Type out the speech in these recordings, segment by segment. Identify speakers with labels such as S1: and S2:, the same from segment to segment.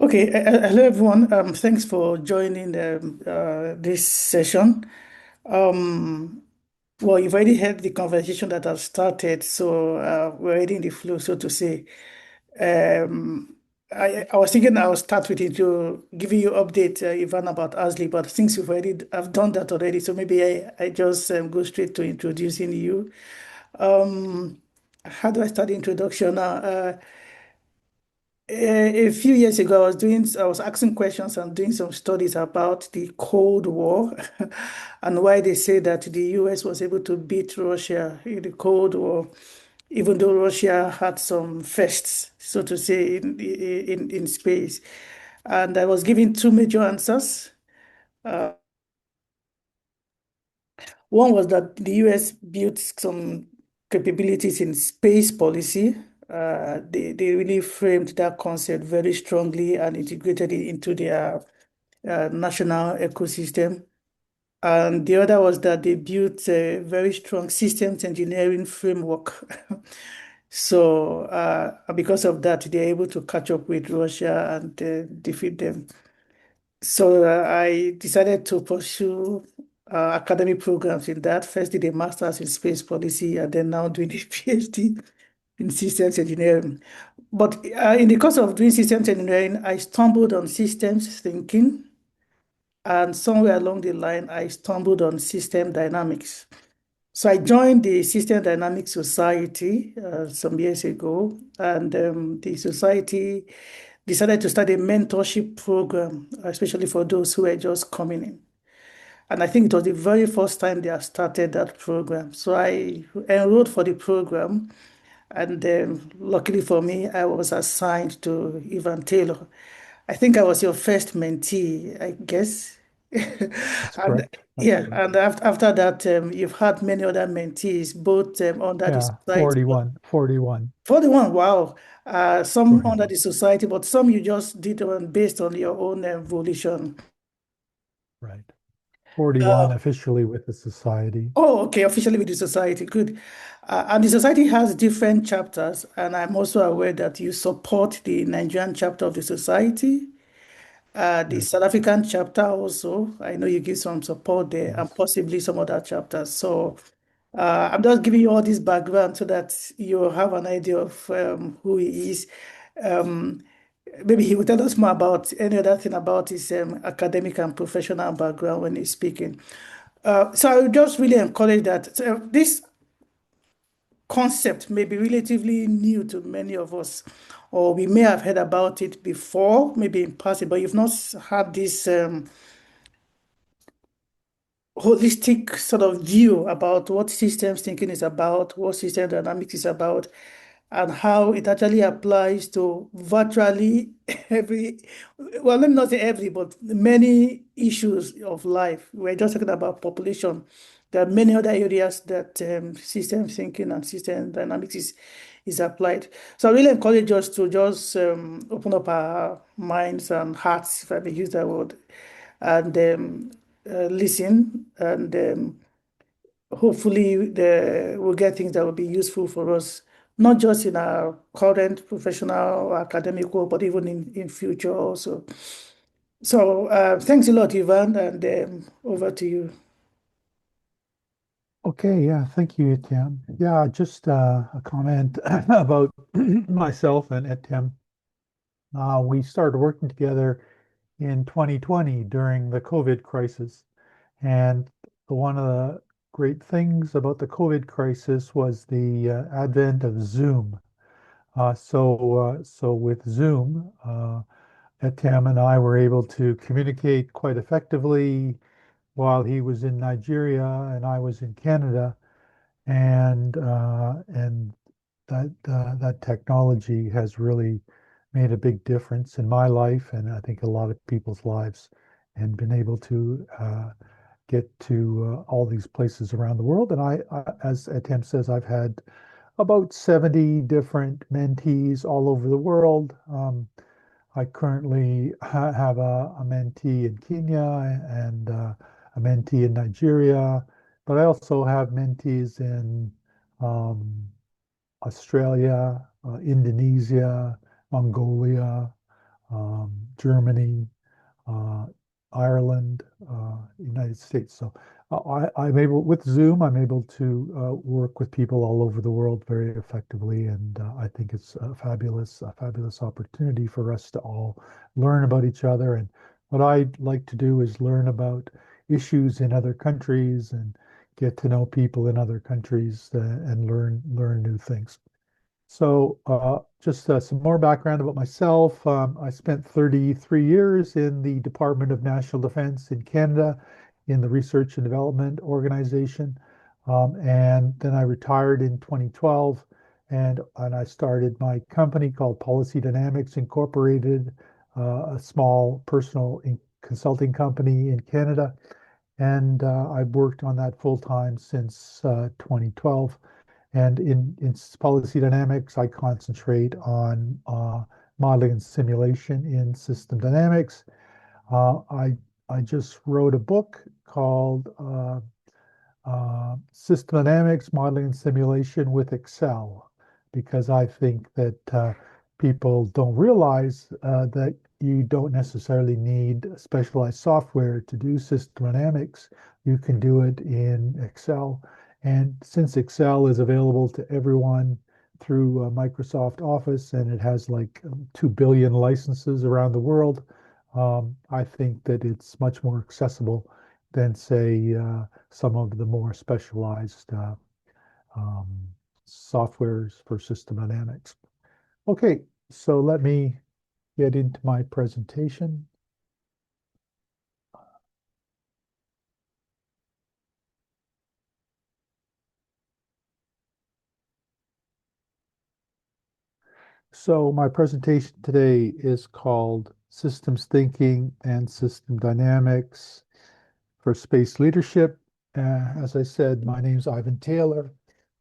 S1: Okay, hello everyone. Thanks for joining this session. Um, well, you've already heard the conversation that I've started, so we're already in the flow, so to say. Um, I was thinking I'll start with to giving you update, Ivan, about Asli, but since I've done that already, so maybe I just go straight to introducing you. Um, how do I start the introduction now? A few years ago, I was asking questions and doing some studies about the Cold War and why they say that the US was able to beat Russia in the Cold War, even though Russia had some firsts, so to say, in space. And I was giving two major answers. One was that the US built some capabilities in space policy. They really framed that concept very strongly and integrated it into their national ecosystem. And the other was that they built a very strong systems engineering framework. So, because of that, they're able to catch up with Russia and defeat them. So I decided to pursue academic programs in that. First did a master's in space policy and then now doing a PhD in systems engineering. But in the course of doing systems engineering, I stumbled on systems thinking, and somewhere along the line, I stumbled on system dynamics. So I joined the System Dynamics Society some years ago, and the society decided to start a mentorship program, especially for those who were just coming in. And I think it was the very first time they have started that program. So I enrolled for the program, and luckily for me, I was assigned to Ivan Taylor. I think I was your first mentee, I guess.
S2: That's
S1: And
S2: correct. That's
S1: yeah,
S2: correct.
S1: and after that, you've had many other mentees, both under the
S2: Yeah,
S1: society.
S2: 41,
S1: 41, wow. Some under
S2: 41.
S1: the society, but some you just did on based on your own volition.
S2: Right. 41
S1: Uh,
S2: officially with the society.
S1: oh, okay, officially with the society, good. And the society has different chapters, and I'm also aware that you support the Nigerian chapter of the society. The
S2: Yes.
S1: South African chapter also, I know you give some support there and
S2: Yes.
S1: possibly some other chapters. So I'm just giving you all this background so that you have an idea of who he is. Um, Maybe he will tell us more about any other thing about his academic and professional background when he's speaking. So I would just really encourage that. So this concept may be relatively new to many of us, or we may have heard about it before, maybe in passing, but you've not had this holistic sort of view about what systems thinking is about, what system dynamics is about, and how it actually applies to virtually every, well, let me not say every, but many issues of life. We're just talking about population. There are many other areas that system thinking and system dynamics is applied. So I really encourage us to just open up our minds and hearts, if I may use that word, and listen, and hopefully we'll get things that will be useful for us, not just in our current professional or academic work, but even in future also. So thanks a lot, Ivan, and over to you.
S2: Okay, yeah, thank you, Etienne. Yeah, just a comment about myself and Etienne. We started working together in 2020 during the COVID crisis. And one of the great things about the COVID crisis was the advent of Zoom. So with Zoom, Etam and I were able to communicate quite effectively while he was in Nigeria and I was in Canada, and that technology has really made a big difference in my life and I think a lot of people's lives, and been able to get to all these places around the world. And as Etam says, I've had about 70 different mentees all over the world. I currently have a mentee in Kenya and a mentee in Nigeria, but I also have mentees in um, Australia, Indonesia, Mongolia, Germany, uh, Ireland, United States. So I'm able, with Zoom, I'm able to work with people all over the world very effectively. And I think it's a fabulous opportunity for us to all learn about each other. And what I'd like to do is learn about issues in other countries and get to know people in other countries and learn new things. So, just some more background about myself. I spent 33 years in the Department of National Defense in Canada in the Research and Development Organization. And then I retired in 2012 and I started my company called Policy Dynamics Incorporated, a small personal consulting company in Canada. And I've worked on that full time since 2012. And in policy dynamics, I concentrate on modeling and simulation in system dynamics. Uh, I I just wrote a book called System Dynamics Modeling and Simulation with Excel, because I think that people don't realize that you don't necessarily need specialized software to do system dynamics. You can do it in Excel. And since Excel is available to everyone through Microsoft Office and it has like 2 billion licenses around the world, I think that it's much more accessible than, say, some of the more specialized um, softwares for system dynamics. Okay, so let me get into my presentation. So my presentation today is called Systems Thinking and System Dynamics for Space Leadership. As I said, my name is Ivan Taylor.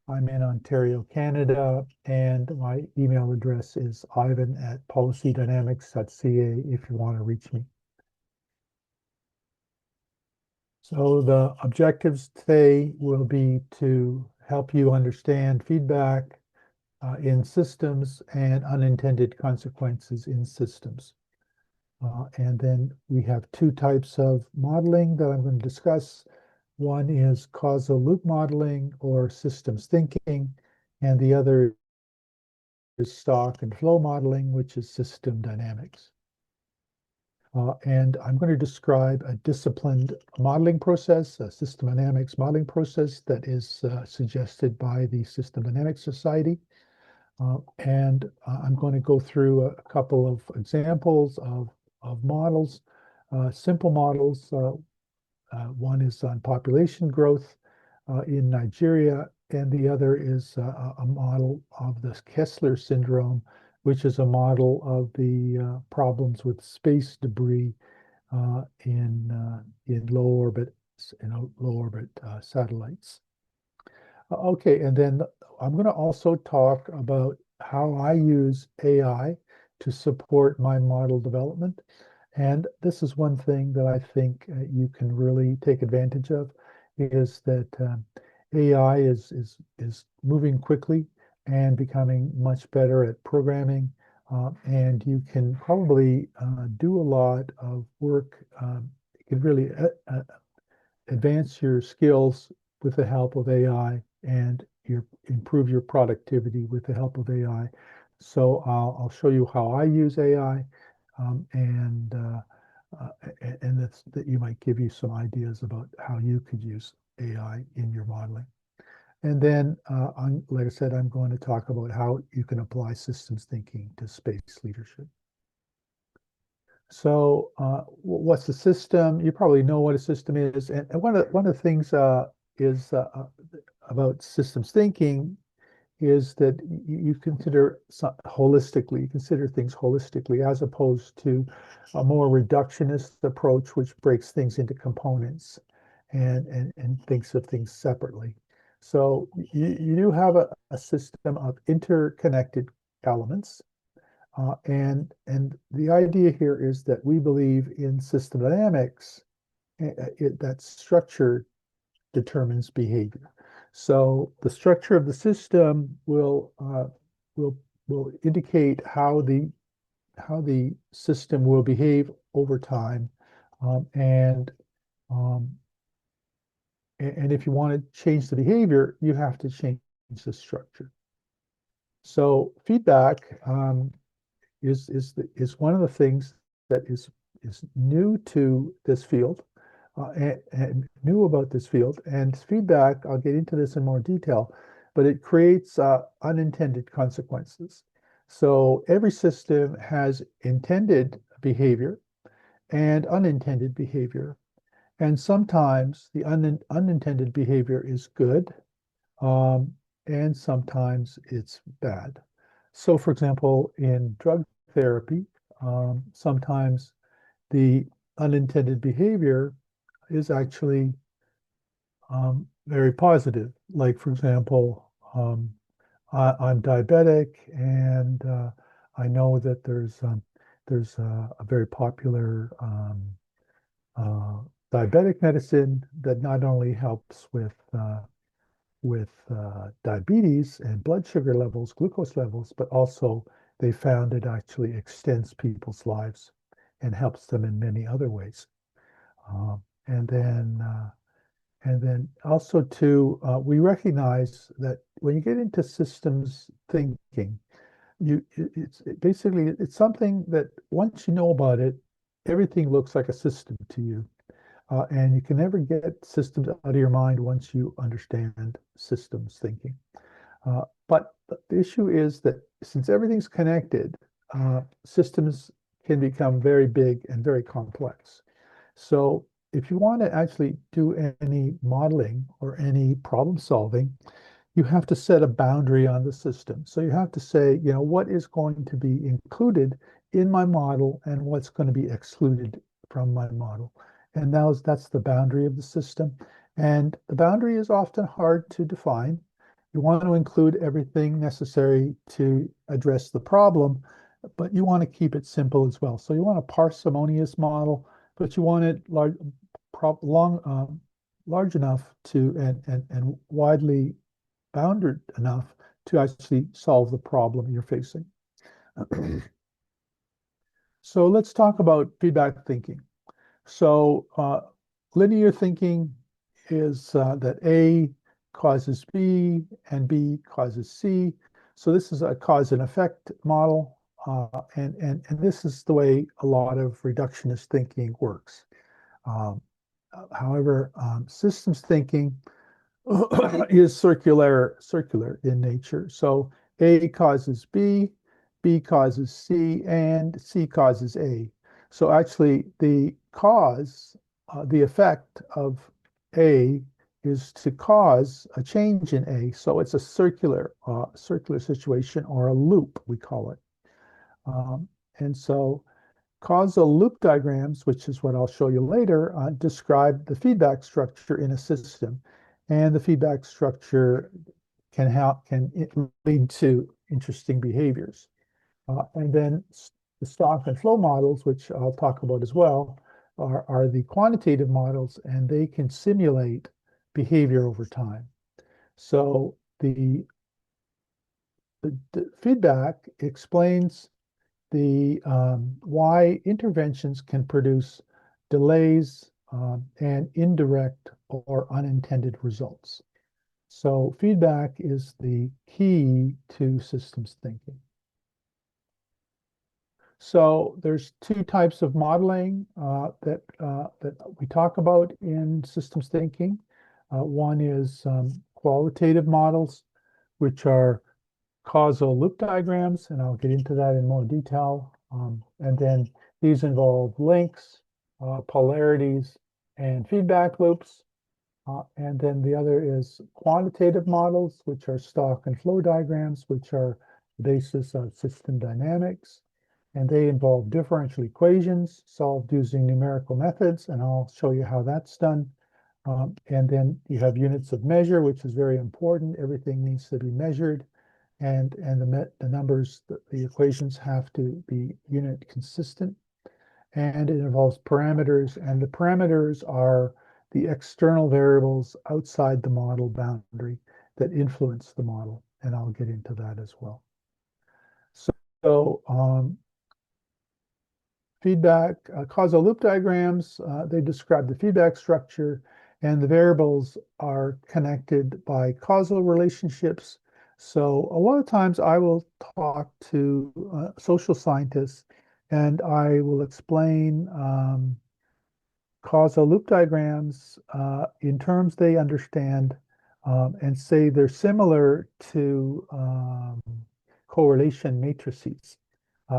S2: I'm in Ontario, Canada, and my email address is ivan@policydynamics.ca if you want to reach me. So the objectives today will be to help you understand feedback in systems and unintended consequences in systems. And then we have two types of modeling that I'm going to discuss. One is causal loop modeling or systems thinking, and the other is stock and flow modeling, which is system dynamics. And I'm going to describe a disciplined modeling process, a system dynamics modeling process that is suggested by the System Dynamics Society. And I'm going to go through a couple of examples of models, simple models. One is on population growth in Nigeria, and the other is a model of the Kessler syndrome, which is a model of the problems with space debris in low orbit satellites. Okay, and then I'm going to also talk about how I use AI to support my model development. And this is one thing that I think you can really take advantage of is that AI is moving quickly and becoming much better at programming. And you can probably do a lot of work. You can really advance your skills with the help of AI and improve your productivity with the help of AI. So I'll show you how I use AI, and that you might give you some ideas about how you could use AI in your modeling. And then, like I said, I'm going to talk about how you can apply systems thinking to space leadership. So, what's the system? You probably know what a system is, and one of the things is about systems thinking is that you consider holistically, you consider things holistically as opposed to a more reductionist approach, which breaks things into components and thinks of things separately. So you do have a system of interconnected elements. And the idea here is that we believe in system dynamics, that structure determines behavior. So the structure of the system will indicate the system will behave over time, um, and um, and if you want to change the behavior, you have to change the structure. So feedback is one of the things that is new to this field, and new about this field. And feedback, I'll get into this in more detail, but it creates unintended consequences. So every system has intended behavior and unintended behavior. And sometimes the unintended behavior is good, um, and sometimes it's bad. So, for example, in drug therapy, sometimes the unintended behavior is actually very positive. Like, for example, I'm diabetic, and I know that there's a very popular uh, diabetic medicine that not only helps with diabetes and blood sugar levels, glucose levels, but also they found it actually extends people's lives and helps them in many other ways. Um, and then and then also too, we recognize that when you get into systems thinking, basically it's something that once you know about it, everything looks like a system to you. And you can never get systems out of your mind once you understand systems thinking. But the issue is that since everything's connected, systems can become very big and very complex. So if you want to actually do any modeling or any problem solving, you have to set a boundary on the system. So you have to say, what is going to be included in my model and what's going to be excluded from my model. And that's the boundary of the system. And the boundary is often hard to define. You want to include everything necessary to address the problem, but you want to keep it simple as well. So you want a parsimonious model, but you want it large enough to and widely bounded enough to actually solve the problem you're facing. So let's talk about feedback thinking. So linear thinking is that A causes B and B causes C. So this is a cause and effect model. And this is the way a lot of reductionist thinking works. Um, However, systems thinking is circular in nature. So A causes B, B causes C, and C causes A. So actually, the effect of A is to cause a change in A. So it's a circular situation, or a loop, we call it. And so causal loop diagrams, which is what I'll show you later, describe the feedback structure in a system. And the feedback structure can lead to interesting behaviors. And then the stock and flow models, which I'll talk about as well, are the quantitative models, and they can simulate behavior over time. So the feedback explains why interventions can produce delays and indirect or unintended results. So feedback is the key to systems thinking. So there's two types of modeling that we talk about in systems thinking. One is qualitative models, which are causal loop diagrams, and I'll get into that in more detail. And then these involve links, polarities, and feedback loops. And then the other is quantitative models, which are stock and flow diagrams, which are the basis of system dynamics. And they involve differential equations solved using numerical methods, and I'll show you how that's done. And then you have units of measure, which is very important. Everything needs to be measured, and the numbers, the equations have to be unit consistent. And it involves parameters, and the parameters are the external variables outside the model boundary that influence the model, and I'll get into that as well. So feedback, causal loop diagrams, they describe the feedback structure, and the variables are connected by causal relationships. So a lot of times I will talk to social scientists and I will explain causal loop diagrams in terms they understand and say they're similar to correlation matrices.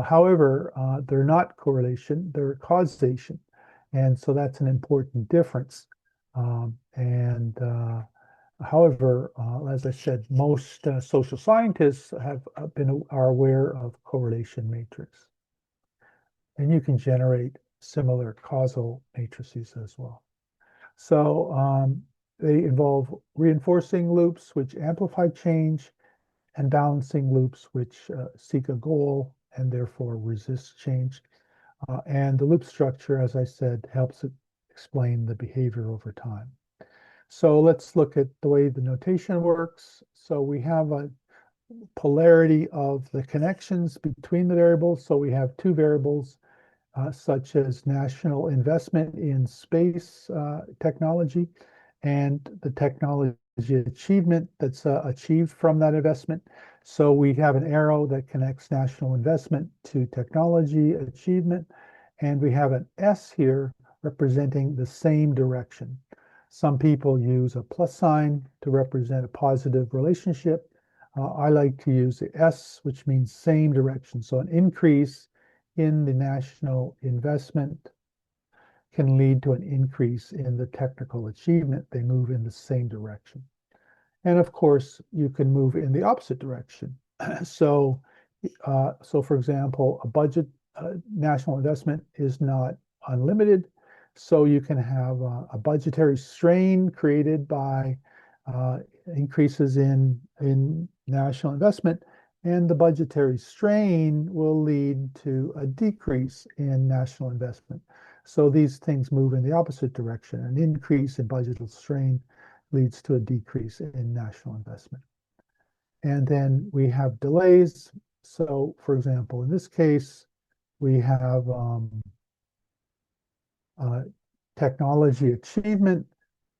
S2: However, they're not correlation, they're causation. And so that's an important difference. And however, as I said, most social scientists are aware of correlation matrix. And you can generate similar causal matrices as well. So they involve reinforcing loops which amplify change and balancing loops which seek a goal and therefore resist change. And the loop structure, as I said, helps explain the behavior over time. So let's look at the way the notation works. So we have a polarity of the connections between the variables. So we have two variables such as national investment in space technology and the technology achievement that's achieved from that investment. So we have an arrow that connects national investment to technology achievement, and we have an S here representing the same direction. Some people use a plus sign to represent a positive relationship. I like to use the S, which means same direction. So an increase in the national investment can lead to an increase in the technical achievement. They move in the same direction. And of course, you can move in the opposite direction. So, so for example, a budget, national investment is not unlimited. So you can have a budgetary strain created by increases in national investment, and the budgetary strain will lead to a decrease in national investment. So these things move in the opposite direction. An increase in budgetal strain leads to a decrease in national investment. And then we have delays. So for example, in this case, we have uh, technology achievement,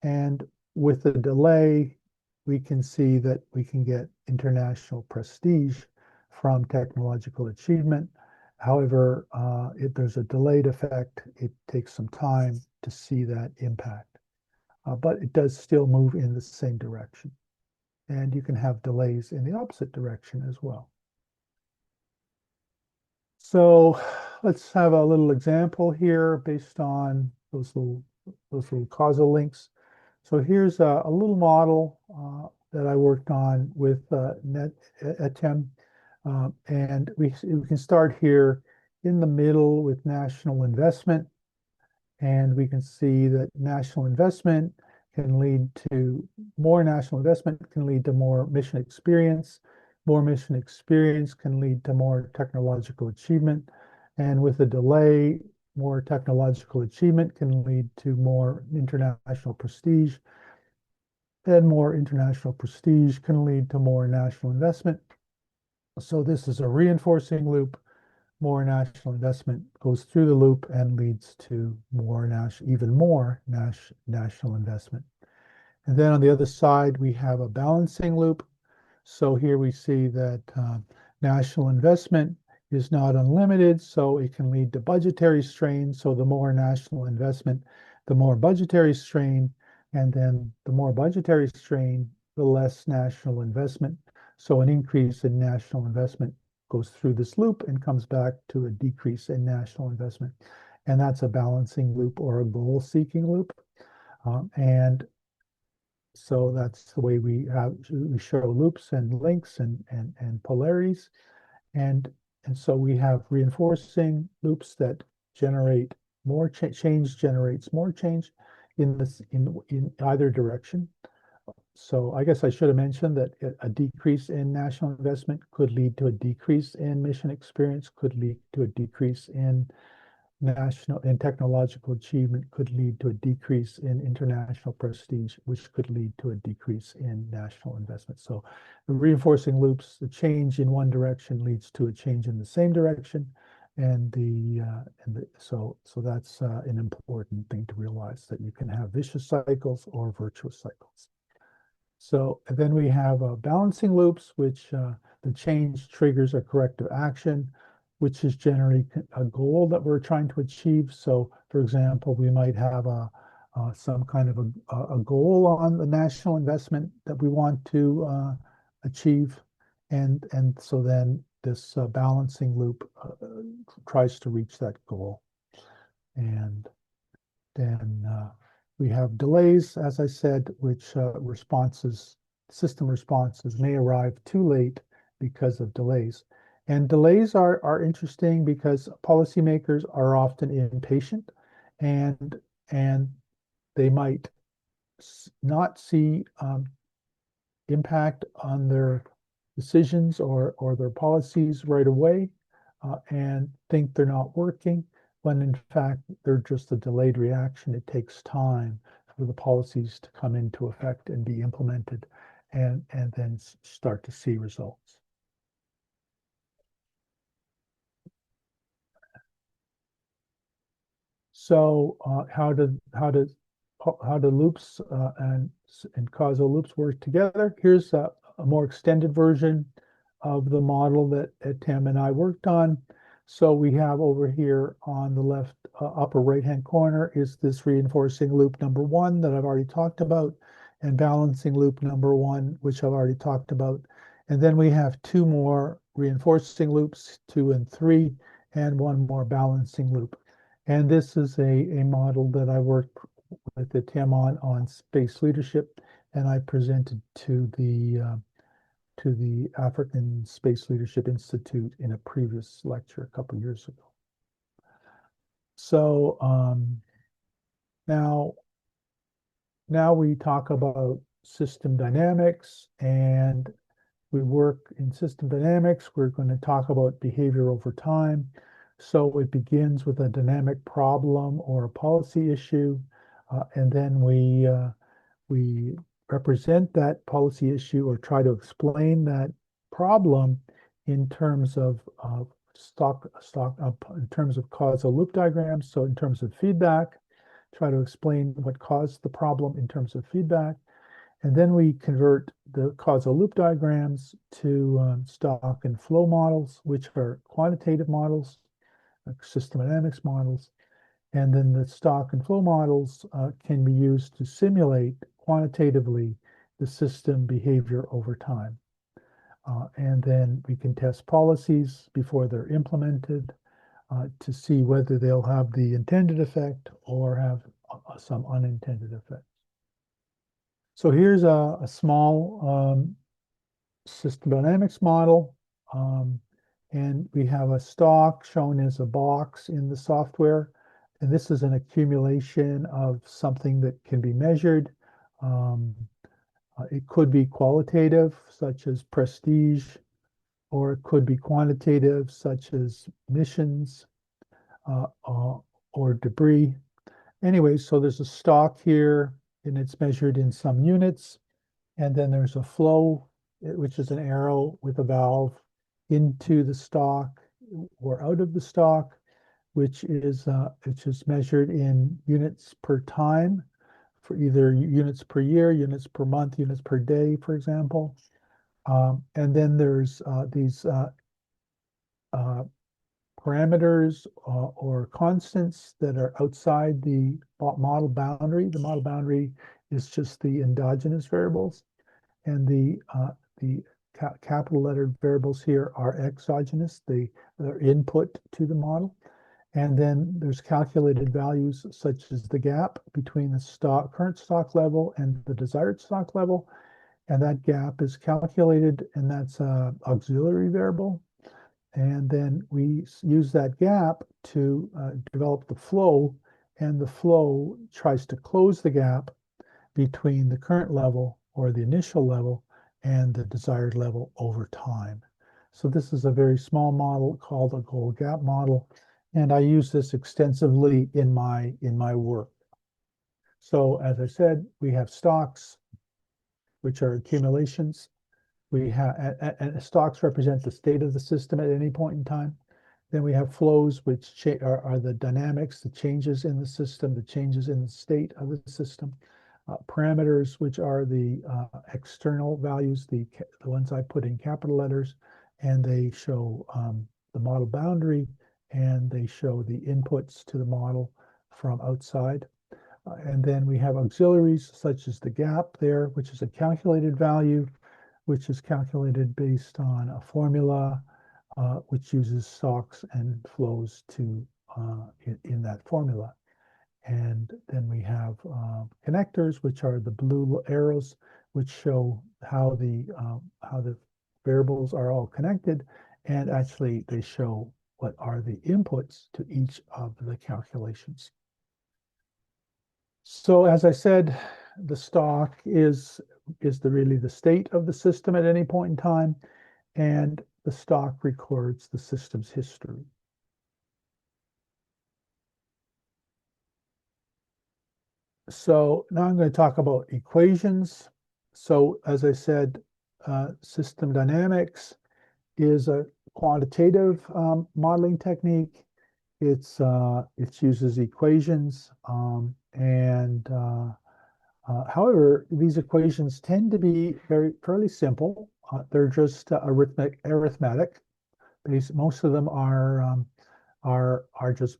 S2: and with the delay, we can see that we can get international prestige from technological achievement. However, if there's a delayed effect, it takes some time to see that impact. But it does still move in the same direction. And you can have delays in the opposite direction as well. So let's have a little example here based on those little causal links. So here's a little model that I worked on with NetEtem. And we can start here in the middle with national investment. And we can see that national investment can lead to more national investment can lead to more mission experience. More mission experience can lead to more technological achievement. And with a delay, more technological achievement can lead to more international prestige. And more international prestige can lead to more national investment. So this is a reinforcing loop. More national investment goes through the loop and leads to even more national investment. And then on the other side, we have a balancing loop. So here we see that national investment is not unlimited, so it can lead to budgetary strain. So the more national investment, the more budgetary strain, and then the more budgetary strain, the less national investment. So an increase in national investment goes through this loop and comes back to a decrease in national investment. And that's a balancing loop or a goal-seeking loop. And so that's the way we show loops and links and polarities. And so we have reinforcing loops that generate more change generates more change in either direction. So I guess I should have mentioned that a decrease in national investment could lead to a decrease in mission experience, could lead to a decrease in national and technological achievement, could lead to a decrease in international prestige, which could lead to a decrease in national investment. So the reinforcing loops, the change in one direction leads to a change in the same direction, So that's an important thing to realize, that you can have vicious cycles or virtuous cycles. So then we have balancing loops, which the change triggers a corrective action, which is generally a goal that we're trying to achieve. So, for example, we might have some kind of a goal on the national investment that we want to achieve, and so then this balancing loop tries to reach that goal. And then we have delays, as I said, which system responses may arrive too late because of delays. And delays are interesting because policymakers are often impatient, and and they might not see impact on their decisions or their policies right away, and think they're not working, when in fact they're just a delayed reaction. It takes time for the policies to come into effect and be implemented, and then start to see results. So how do loops and causal loops work together? Here's a more extended version of the model that Tim and I worked on. So we have over here on the left upper right-hand corner is this reinforcing loop number one that I've already talked about, and balancing loop number one, which I've already talked about. And then we have two more reinforcing loops, 2 and 3, and one more balancing loop. And this is a model that I worked with the Tim on space leadership, and I presented to the African Space Leadership Institute in a previous lecture a couple years ago. So now we talk about system dynamics, and we work in system dynamics. We're going to talk about behavior over time. So it begins with a dynamic problem or a policy issue, and then we represent that policy issue or try to explain that problem in terms of in terms of causal loop diagrams. So in terms of feedback, try to explain what caused the problem in terms of feedback. And then we convert the causal loop diagrams to stock and flow models, which are quantitative models, like system dynamics models. And then the stock and flow models can be used to simulate quantitatively the system behavior over time. And then we can test policies before they're implemented to see whether they'll have the intended effect or have some unintended effect. So here's a small system dynamics model. And we have a stock shown as a box in the software. And this is an accumulation of something that can be measured. It could be qualitative, such as prestige, or it could be quantitative, such as missions or debris. Anyway, so there's a stock here, and it's measured in some units. And then there's a flow, which is an arrow with a valve into the stock or out of the stock, which is measured in units per time, for either units per year, units per month, units per day, for example. And then there's these parameters or constants that are outside the model boundary. The model boundary is just the endogenous variables, and the capital lettered variables here are exogenous. They are input to the model. And then there's calculated values such as the gap between the current stock level and the desired stock level. And that gap is calculated, and that's an auxiliary variable. And then we use that gap to develop the flow, and the flow tries to close the gap between the current level or the initial level and the desired level over time. So this is a very small model called a goal gap model, and I use this extensively in my work. So as I said, we have stocks, which are accumulations. We have and stocks represent the state of the system at any point in time. Then we have flows, which are the dynamics, the changes in the system, the changes in the state of the system. Parameters, which are the external values, the ones I put in capital letters, and they show the model boundary, and they show the inputs to the model from outside. And then we have auxiliaries such as the gap there, which is a calculated value, which is calculated based on a formula, which uses stocks and flows to in that formula. And then we have connectors, which are the blue arrows, which show how the variables are all connected, and actually they show what are the inputs to each of the calculations. So as I said, the stock is really the state of the system at any point in time, and the stock records the system's history. So now I'm going to talk about equations. So as I said, system dynamics is a quantitative modeling technique. It uses equations, and however, these equations tend to be fairly simple. They're just arithmetic. Most of them are just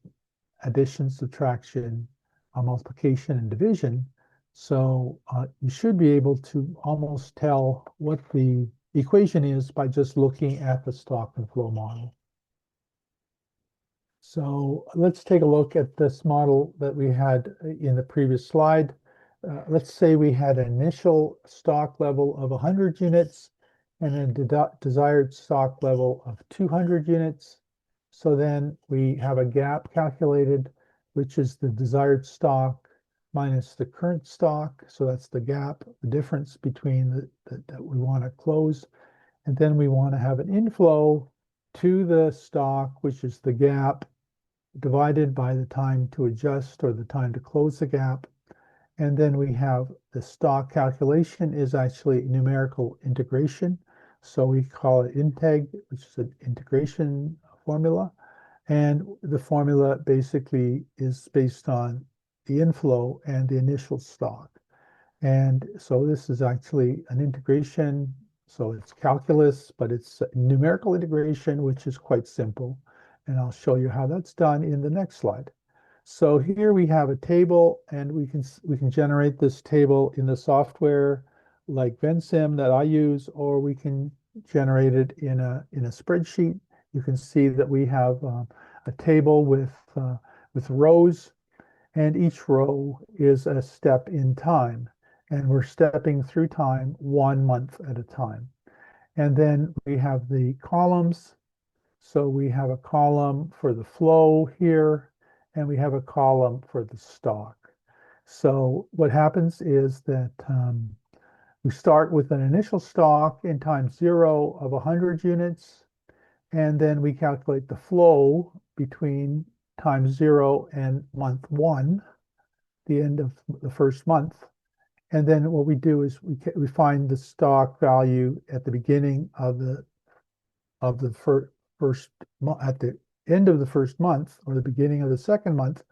S2: addition, subtraction, multiplication, and division. So you should be able to almost tell what the equation is by just looking at the stock and flow model. So let's take a look at this model that we had in the previous slide. Let's say we had an initial stock level of 100 units and a desired stock level of 200 units. So then we have a gap calculated, which is the desired stock minus the current stock. So that's the gap, the difference between that we want to close. And then we want to have an inflow to the stock, which is the gap divided by the time to adjust or the time to close the gap. And then we have the stock calculation is actually numerical integration. So we call it integ, which is an integration formula. And the formula basically is based on the inflow and the initial stock. And so this is actually an integration. So it's calculus, but it's numerical integration, which is quite simple. And I'll show you how that's done in the next slide. So here we have a table, and we can generate this table in the software like Vensim that I use, or we can generate it in a spreadsheet. You can see that we have a table with rows, and each row is a step in time, and we're stepping through time 1 month at a time. And then we have the columns. So we have a column for the flow here, and we have a column for the stock. So what happens is that we start with an initial stock in time 0 of 100 units, and then we calculate the flow between time 0 and month 1, the end of the first month. And then what we do is we find the stock value at the beginning of the first at the end of the first month or the beginning of the second month,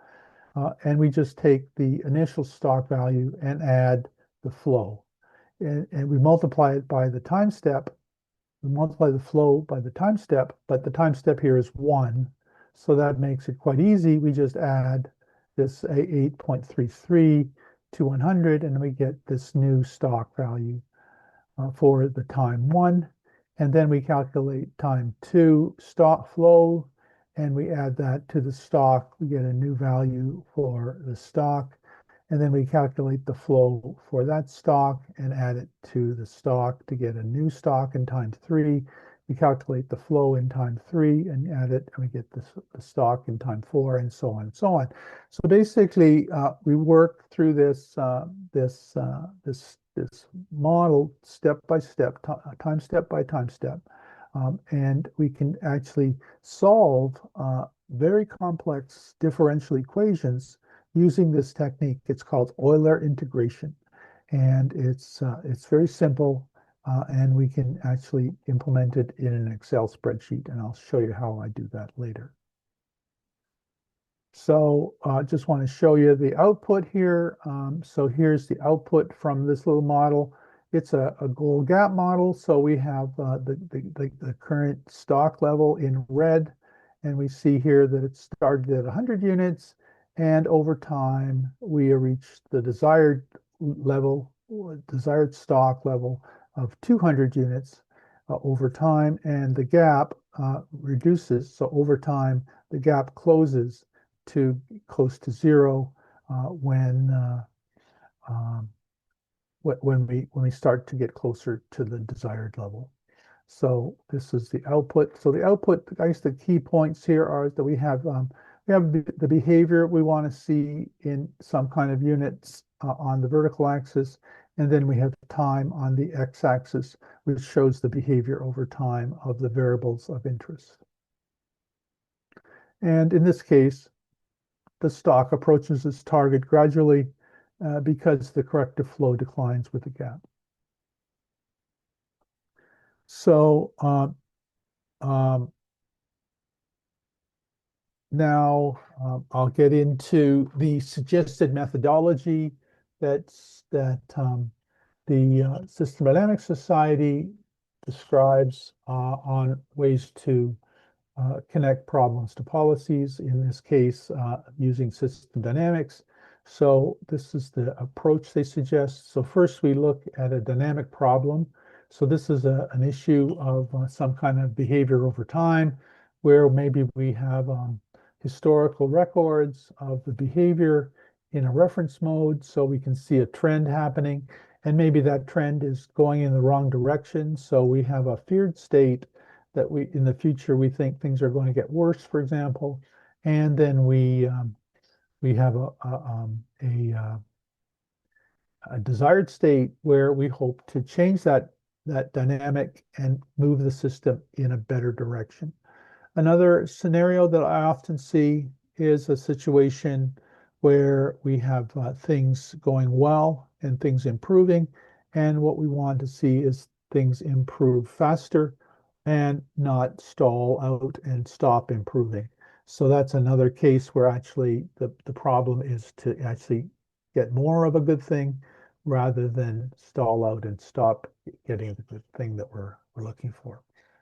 S2: and we just take the initial stock value and add the flow, and we multiply it by the time step. We multiply the flow by the time step, but the time step here is 1, so that makes it quite easy. We just add this 8.33 to 100, and we get this new stock value for the time 1. And then we calculate time 2 stock flow, and we add that to the stock. We get a new value for the stock. And then we calculate the flow for that stock and add it to the stock to get a new stock in time 3. We calculate the flow in time 3 and add it, and we get the stock in time 4, and so on and so on. So basically, we work through this model step by step, time step by time step, and we can actually solve very complex differential equations using this technique. It's called Euler integration, and it's very simple. and we can actually implement it in an Excel spreadsheet, and I'll show you how I do that later. So just want to show you the output here. So here's the output from this little model. It's a goal gap model. So we have the current stock level in red. And we see here that it started at 100 units. And over time, we reached the desired level, desired stock level of 200 units over time. And the gap reduces. So over time, the gap closes to close to zero um, when we start to get closer to the desired level. So this is the output. So the output, I guess the key points here are that we have the behavior we want to see in some kind of units on the vertical axis, and then we have time on the x-axis, which shows the behavior over time of the variables of interest. And in this case, the stock approaches its target gradually because the corrective flow declines with the gap. So now I'll get into the suggested methodology that the System Dynamics Society describes on ways to connect problems to policies, in this case, using system dynamics. So this is the approach they suggest. So first we look at a dynamic problem. So this is an issue of some kind of behavior over time, where maybe we have historical records of the behavior in a reference mode, so we can see a trend happening. And maybe that trend is going in the wrong direction. So we have a feared state that we in the future we think things are going to get worse, for example, and then we have a desired state where we hope to change that dynamic and move the system in a better direction. Another scenario that I often see is a situation where we have things going well and things improving, and what we want to see is things improve faster and not stall out and stop improving. So that's another case where actually the problem is to actually get more of a good thing rather than stall out and stop getting the good thing that we're looking for.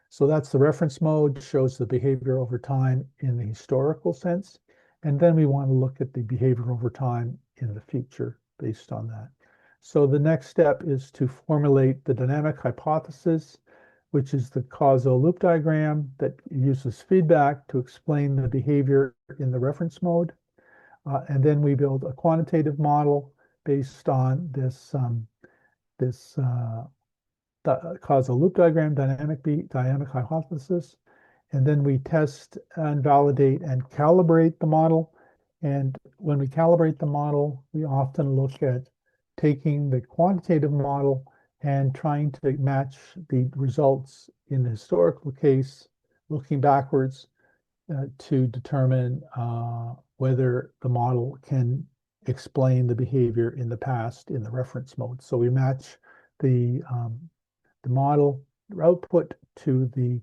S2: So that's the reference mode, shows the behavior over time in the historical sense. And then we want to look at the behavior over time in the future based on that. So the next step is to formulate the dynamic hypothesis, which is the causal loop diagram that uses feedback to explain the behavior in the reference mode. And then we build a quantitative model based on this causal loop diagram, dynamic hypothesis. And then we test and validate and calibrate the model. And when we calibrate the model, we often look at taking the quantitative model and trying to match the results in the historical case, looking backwards to determine whether the model can explain the behavior in the past in the reference mode. So we match the model output to the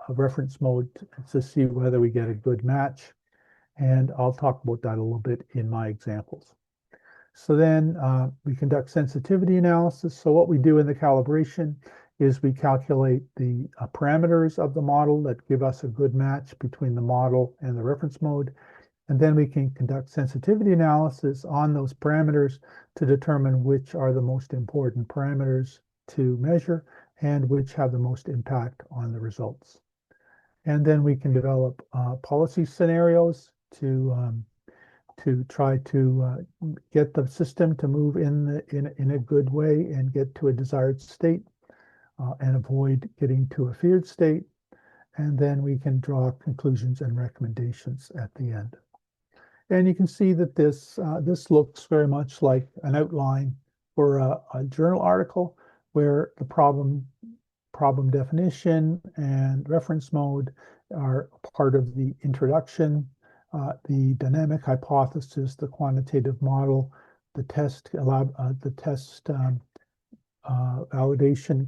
S2: reference mode to see whether we get a good match. And I'll talk about that a little bit in my examples. So then we conduct sensitivity analysis. So what we do in the calibration is we calculate the parameters of the model that give us a good match between the model and the reference mode. And then we can conduct sensitivity analysis on those parameters to determine which are the most important parameters to measure and which have the most impact on the results. And then we can develop policy scenarios to try to get the system to move in a good way and get to a desired state and avoid getting to a feared state. And then we can draw conclusions and recommendations at the end. And you can see that this looks very much like an outline for a journal article where the problem definition and reference mode are part of the introduction, the dynamic hypothesis, the quantitative model, the test validation,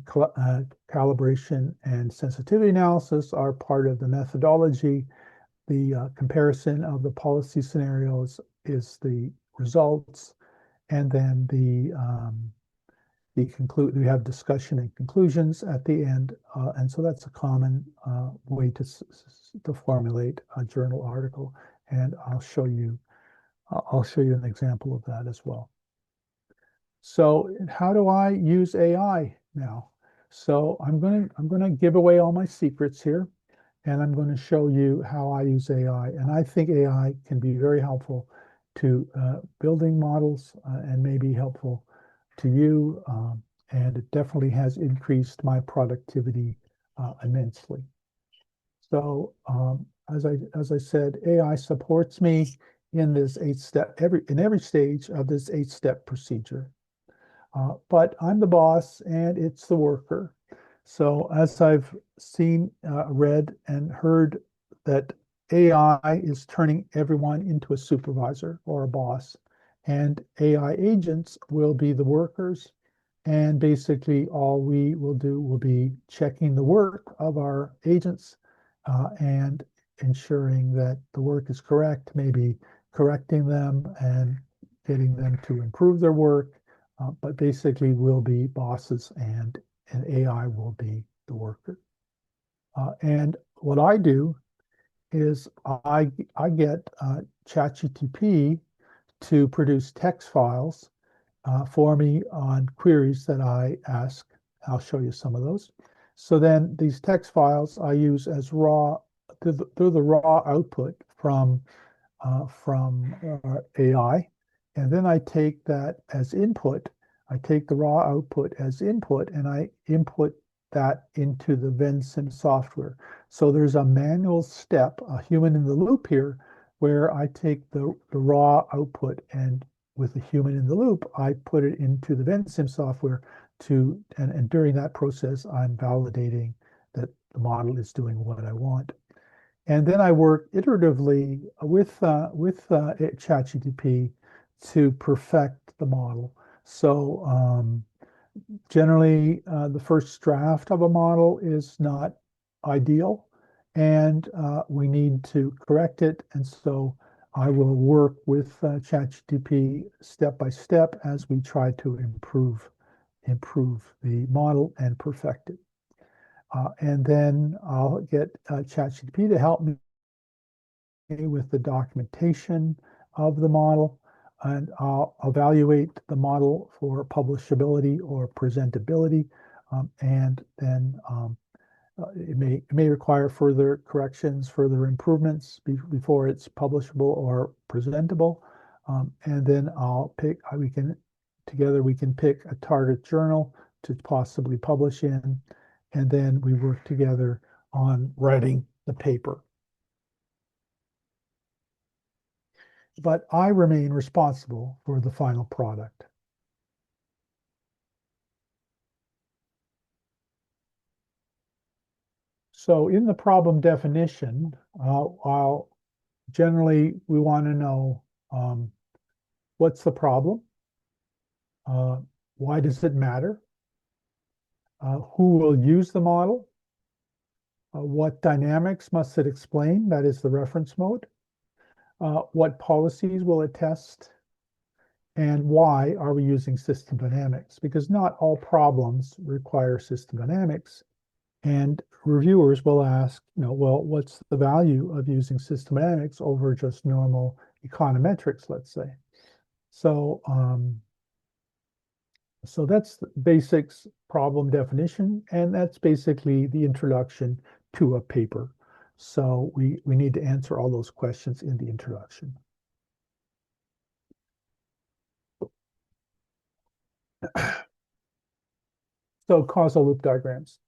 S2: calibration, and sensitivity analysis are part of the methodology. The comparison of the policy scenarios is the results, and then we have discussion and conclusions at the end, and so that's a common way to formulate a journal article, and I'll show you an example of that as well. So how do I use AI now? So I'm going to give away all my secrets here, and I'm going to show you how I use AI. And I think AI can be very helpful to building models and maybe helpful to you. And it definitely has increased my productivity immensely. So as I said, AI supports me in this in every stage of this 8-step procedure. But I'm the boss and it's the worker. So as I've seen, read, and heard that AI is turning everyone into a supervisor or a boss, and AI agents will be the workers. And basically, all we will do will be checking the work of our agents and ensuring that the work is correct, maybe correcting them and getting them to improve their work. But basically, we'll be bosses and AI will be the worker. And what I do is I get ChatGPT to produce text files for me on queries that I ask. I'll show you some of those. So then these text files I use as raw, through the raw output from AI. And then I take that as input. I take the raw output as input and I input that into the Vensim software. So there's a manual step, a human in the loop here, where I take the raw output and with the human in the loop, I put it into the Vensim software and during that process, I'm validating that the model is doing what I want. And then I work iteratively with ChatGPT to perfect the model. So generally, the first draft of a model is not ideal, and we need to correct it. And so I will work with ChatGPT step by step as we try to improve the model and perfect it. And then I'll get ChatGPT to help me with the documentation of the model, and I'll evaluate the model for publishability or presentability, and then it may require further corrections, further improvements before it's publishable or presentable. And then together we can pick a target journal to possibly publish in, and then we work together on writing the paper. But I remain responsible for the final product. So in the problem definition, generally we want to know what's the problem, why does it matter, who will use the model, what dynamics must it explain, that is the reference mode, what policies will it test, and why are we using system dynamics? Because not all problems require system dynamics. And reviewers will ask, well, what's the value of using system dynamics over just normal econometrics, let's say? So, so that's the basics problem definition, and that's basically the introduction to a paper. So we need to answer all those questions in the introduction. So causal loop diagrams.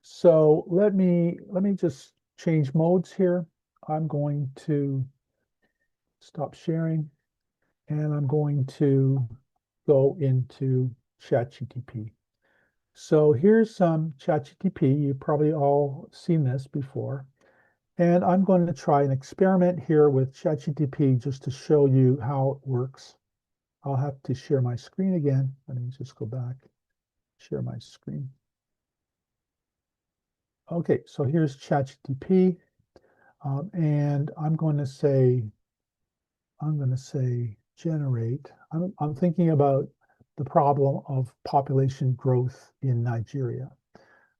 S2: So let me just change modes here. I'm going to stop sharing and I'm going to go into ChatGPT. So here's some ChatGPT. You've probably all seen this before. And I'm going to try an experiment here with ChatGPT just to show you how it works. I'll have to share my screen again. Let me just go back. share my screen. Okay, so here's ChatGPT, and I'm going to say generate. I'm thinking about the problem of population growth in Nigeria.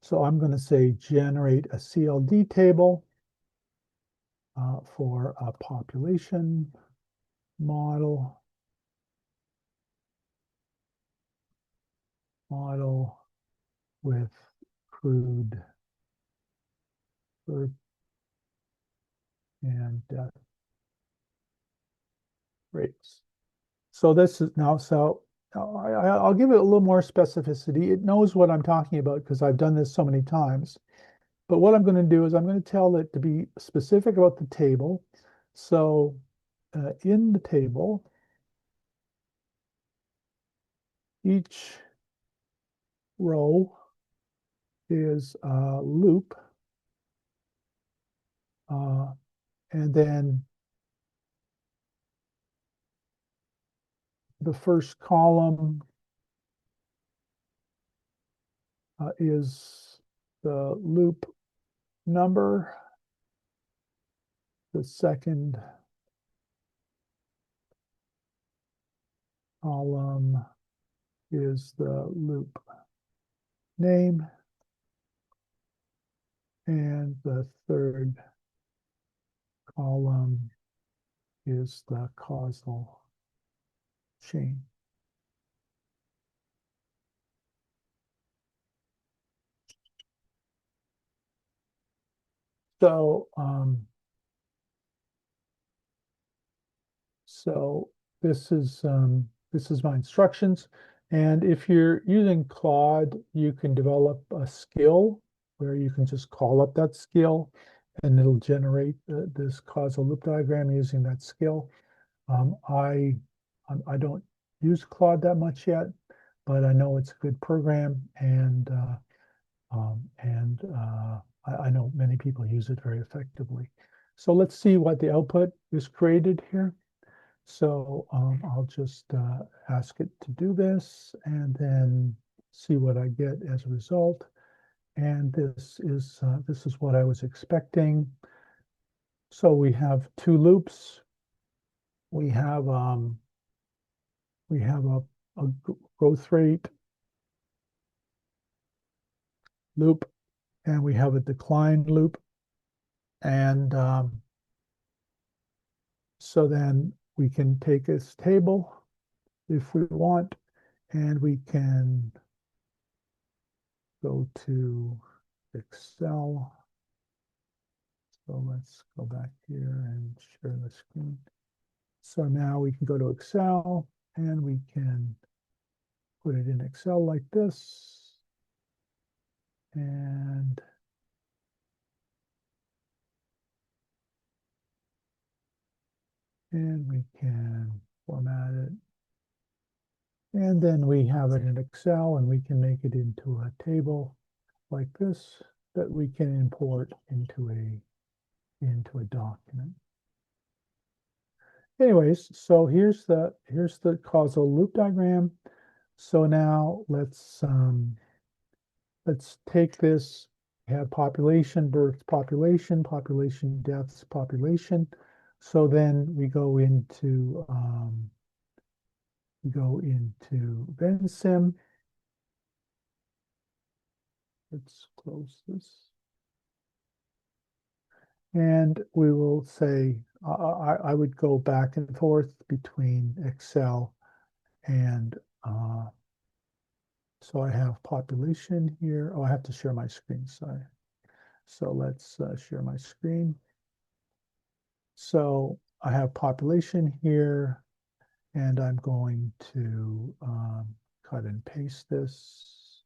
S2: So I'm going to say generate a CLD table for a population model with crude birth and death rates. So this is now, so I'll give it a little more specificity. It knows what I'm talking about because I've done this so many times. But what I'm going to do is I'm going to tell it to be specific about the table. So in the table, each row is a loop. And then the first column is the loop number. The second column is the loop name. And the third column is the causal chain. So, so this is my instructions. And if you're using Claude, you can develop a skill where you can just call up that skill and it'll generate this causal loop diagram using that skill. I don't use Claude that much yet, but I know it's a good program and I know many people use it very effectively. So let's see what the output is created here. So I'll just ask it to do this and then see what I get as a result. And this is what I was expecting. So we have two loops. We have a growth rate loop, and we have a decline loop. And so then we can take this table if we want, and we can go to Excel. So let's go back here and share the screen. So now we can go to Excel and we can put it in Excel like this. And we can format it. And then we have it in Excel and we can make it into a table like this that we can import into a document. Anyways, so here's the causal loop diagram. So now let's take this, have population, births, population, population, deaths, population. So then we go into Vensim. Let's close this. And we will say, I would go back and forth between Excel and, so I have population here. Oh, I have to share my screen, sorry. So let's share my screen. So I have population here, and I'm going to cut and paste this.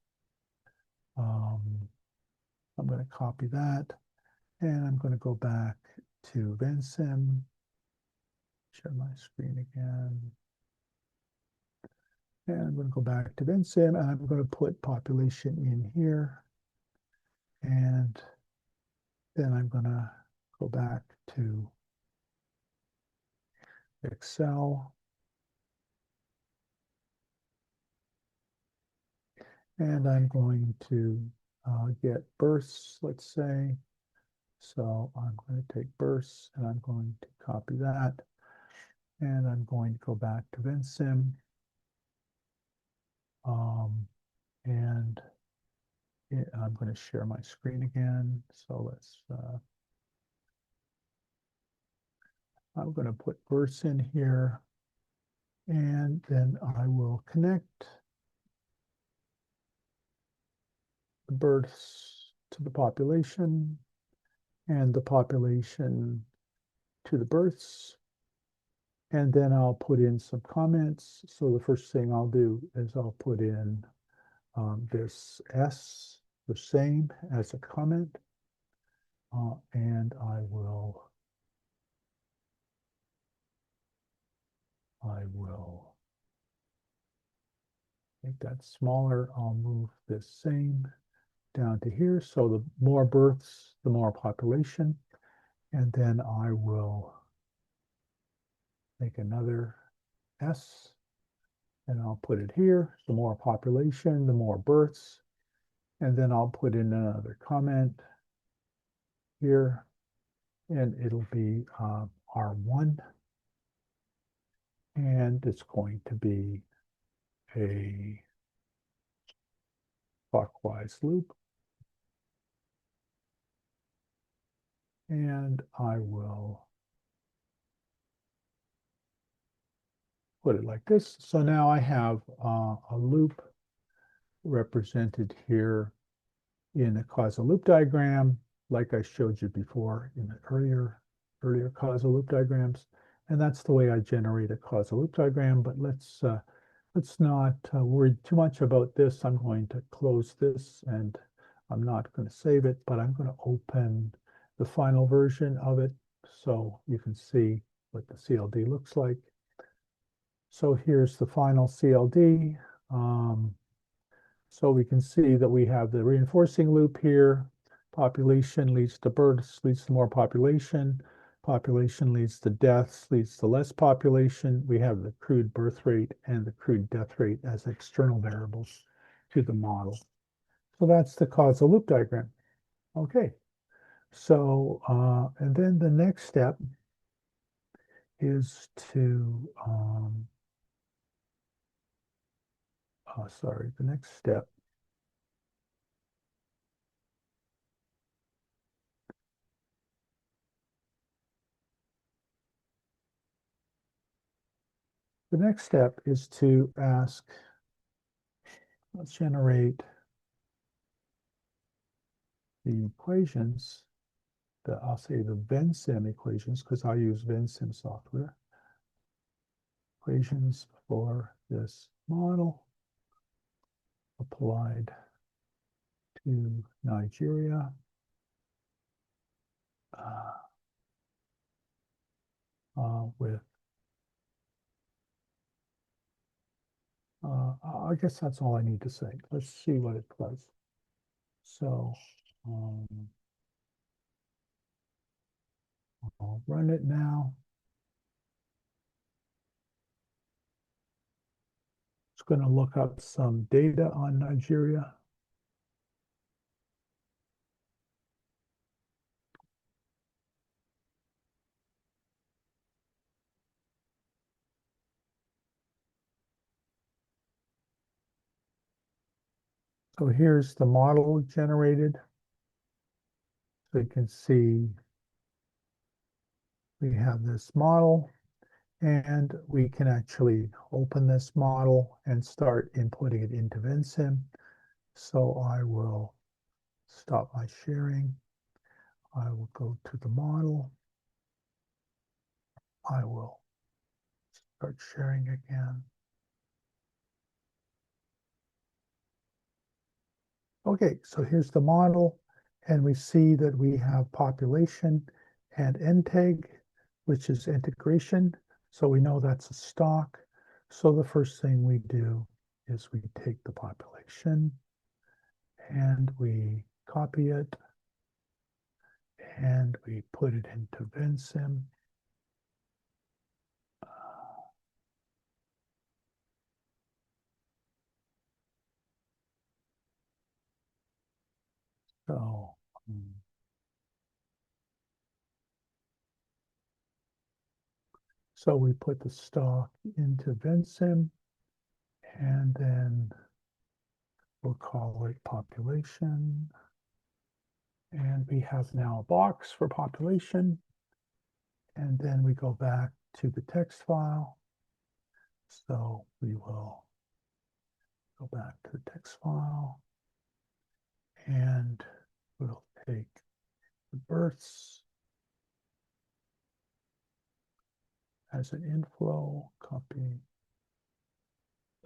S2: I'm going to copy that, and I'm going to go back to Vensim, share my screen again. And I'm going to go back to Vensim, and I'm going to put population in here. And then I'm going to go back to Excel. And I'm going to get births, let's say. So I'm going to take births and I'm going to copy that. And I'm going to go back to Vensim. And I'm going to share my screen again. So I'm going to put births in here. And then I will connect the births to the population and the population to the births. And then I'll put in some comments. So the first thing I'll do is I'll put in this S, the same as a comment. And I will make that smaller. I'll move this same down to here. So the more births, the more population. And then I will make another S and I'll put it here. The more population, the more births. And then I'll put in another comment here and it'll be R1. And it's going to be a clockwise loop. And I will put it like this. So now I have a loop represented here in a causal loop diagram, like I showed you before in the earlier causal loop diagrams. And that's the way I generate a causal loop diagram. But let's not worry too much about this. I'm going to close this and I'm not going to save it, but I'm going to open the final version of it so you can see what the CLD looks like. So here's the final CLD. So we can see that we have the reinforcing loop here. Population leads to births, leads to more population. Population leads to deaths, leads to less population. We have the crude birth rate and the crude death rate as external variables to the model. So that's the causal loop diagram. Okay, so and then the next step is to, the next step is to ask, let's generate the equations, I'll say the Vensim equations, because I use Vensim software. Equations for this model applied to Nigeria. With, I guess that's all I need to say. Let's see what it does. So I'll run it now. It's going to look up some data on Nigeria. So here's the model generated. So you can see we have this model and we can actually open this model and start inputting it into Vensim. So I will stop my sharing. I will go to the model. I will start sharing again. Okay, so here's the model, and we see that we have population and nteg, which is integration. So we know that's a stock. So the first thing we do is we take the population and we copy it and we put it into Vensim. So we put the stock into Vensim, and then we'll call it population. And we have now a box for population. And then we go back to the text file. So we will go back to the text file, and we'll take the births as an inflow, copy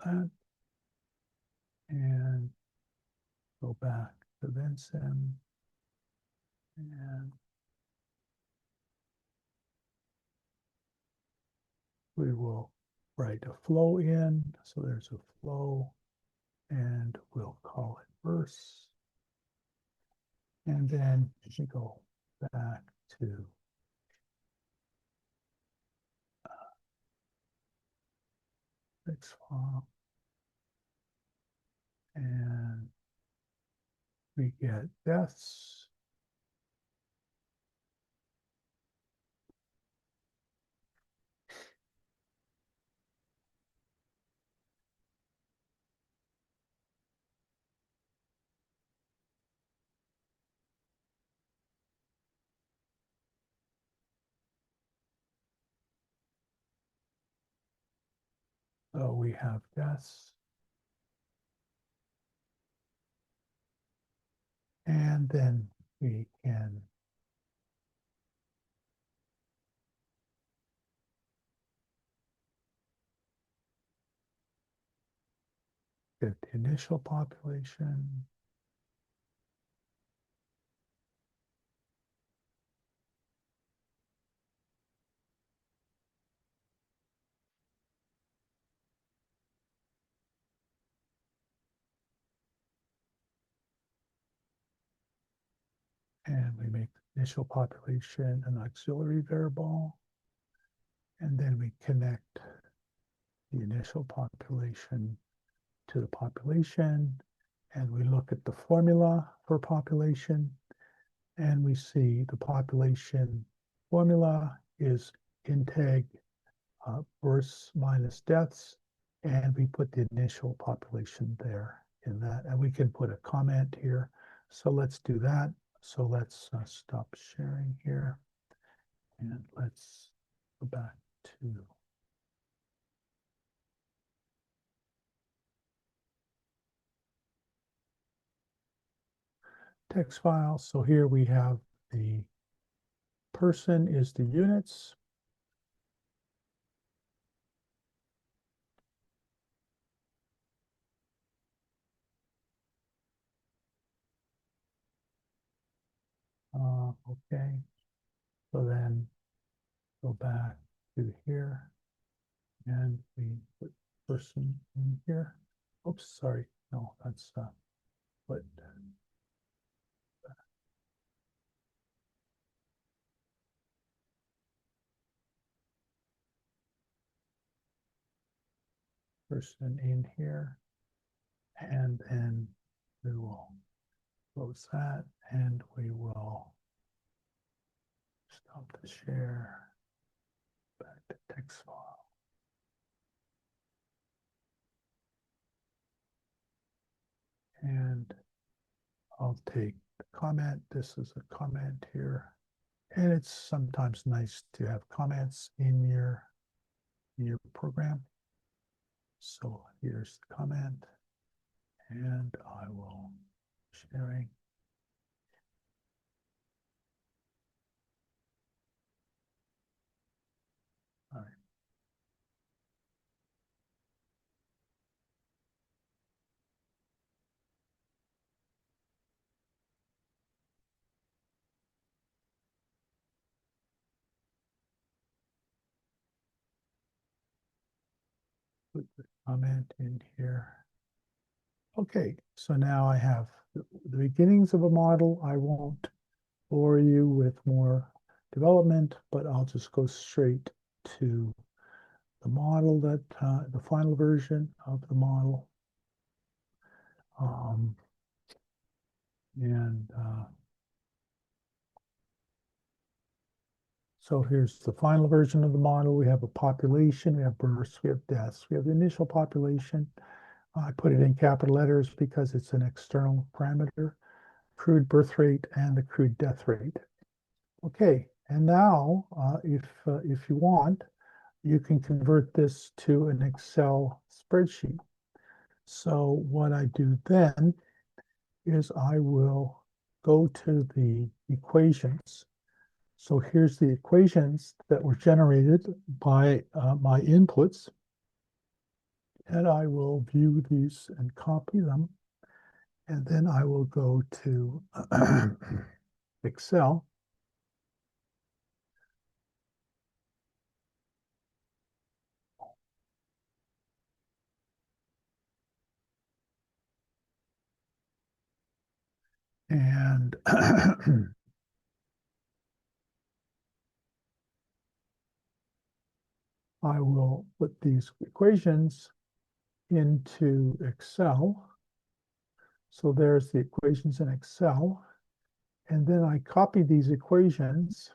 S2: that, and go back to Vensim, and we will write a flow in. So there's a flow, and we'll call it verse. And then we go back to text file, and we get deaths. So we have deaths. And then we can get the initial population. And we make the initial population an auxiliary variable. And then we connect the initial population to the population. And we look at the formula for population. And we see the population formula is integ births minus deaths. And we put the initial population there in that. And we can put a comment here. So let's do that. So let's stop sharing here. And let's go back to text file. So here we have the person is the units. Okay. So then go back to here, and we put person in here. Oops, sorry. No, that's put person in here. And then we will close that, and we will stop the share, back to text file. And I'll take the comment. This is a comment here. And it's sometimes nice to have comments in your program. So here's the comment, and I will sharing. All right. Put the comment in here. Okay, so now I have the beginnings of a model. I won't bore you with more development, but I'll just go straight to the model that the final version of the model. And So here's the final version of the model. We have a population, we have births, we have deaths. We have the initial population. I put it in capital letters because it's an external parameter, crude birth rate and the crude death rate. Okay, and now if you want, you can convert this to an Excel spreadsheet. So what I do then is I will go to the equations. So here's the equations that were generated by my inputs. And I will view these and copy them. And then I will go to Excel. And I will put these equations into Excel. So there's the equations in Excel. And then I copy these equations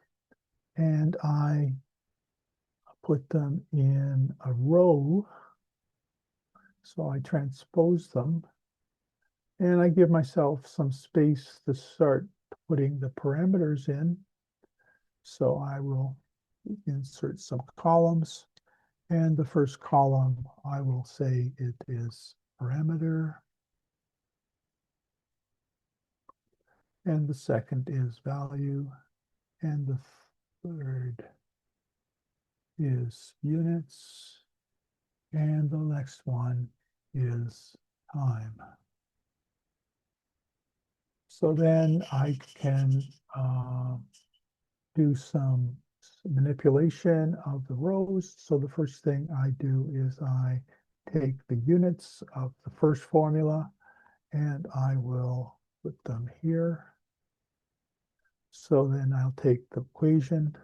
S2: and I put them in a row. So I transpose them and I give myself some space to start putting the parameters in. So I will insert some columns. And the first column, I will say it is parameter. And the second is value. And the third is units. And the next one is time. So then I can do some manipulation of the rows. So the first thing I do is I take the units of the first formula and I will put them here. So then I'll take the equation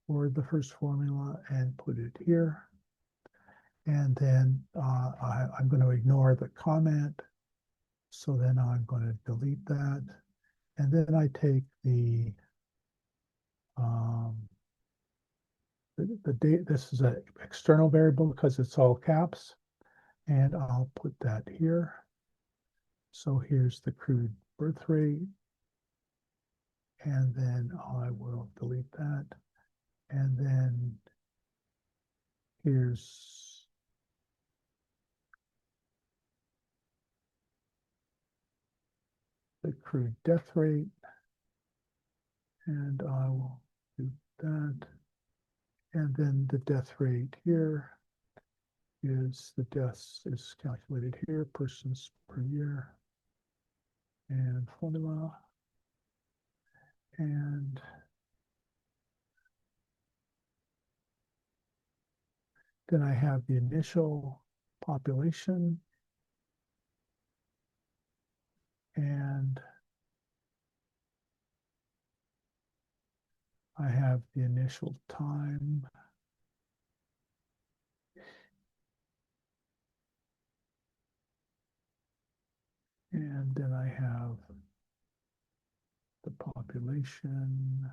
S2: for the first formula and put it here. And then I'm going to ignore the comment. So then I'm going to delete that. And then I take um, the date. This is an external variable because it's all caps. And I'll put that here. So here's the crude birth rate. And then I will delete that. And then here's the crude death rate. And I will do that. And then the death rate here is the deaths is calculated here, persons per year. And formula. And then I have the initial population. And I have the initial time. And then I have the population.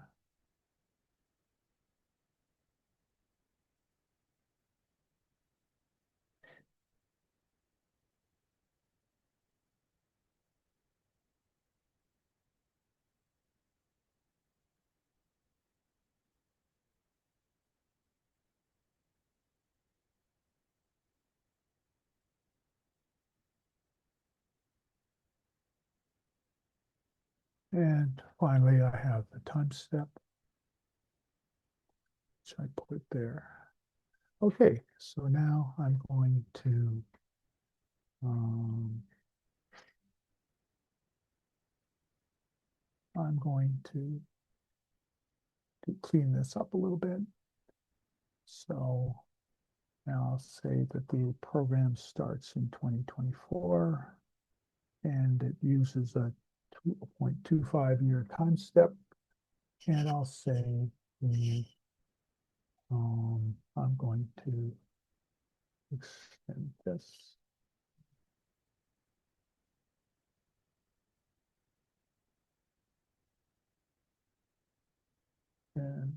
S2: And finally, I have the time step, which I put there. Okay, so now I'm going to clean this up a little bit. So now I'll say that the program starts in 2024 and it uses a 2.25-year time step. And I'll say I'm going to extend this. And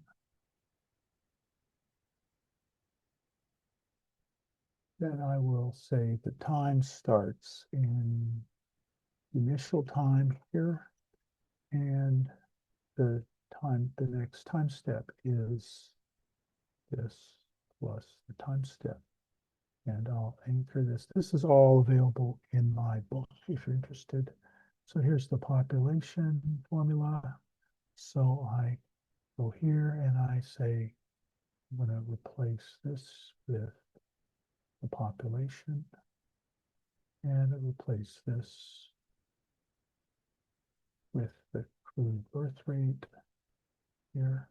S2: then I will say the time starts in the initial time here, and the the next time step is this plus the time step. And I'll anchor this. This is all available in my book if you're interested. So here's the population formula. So I go here and I say, I'm going to replace this with the population and replace this with the crude birth rate here.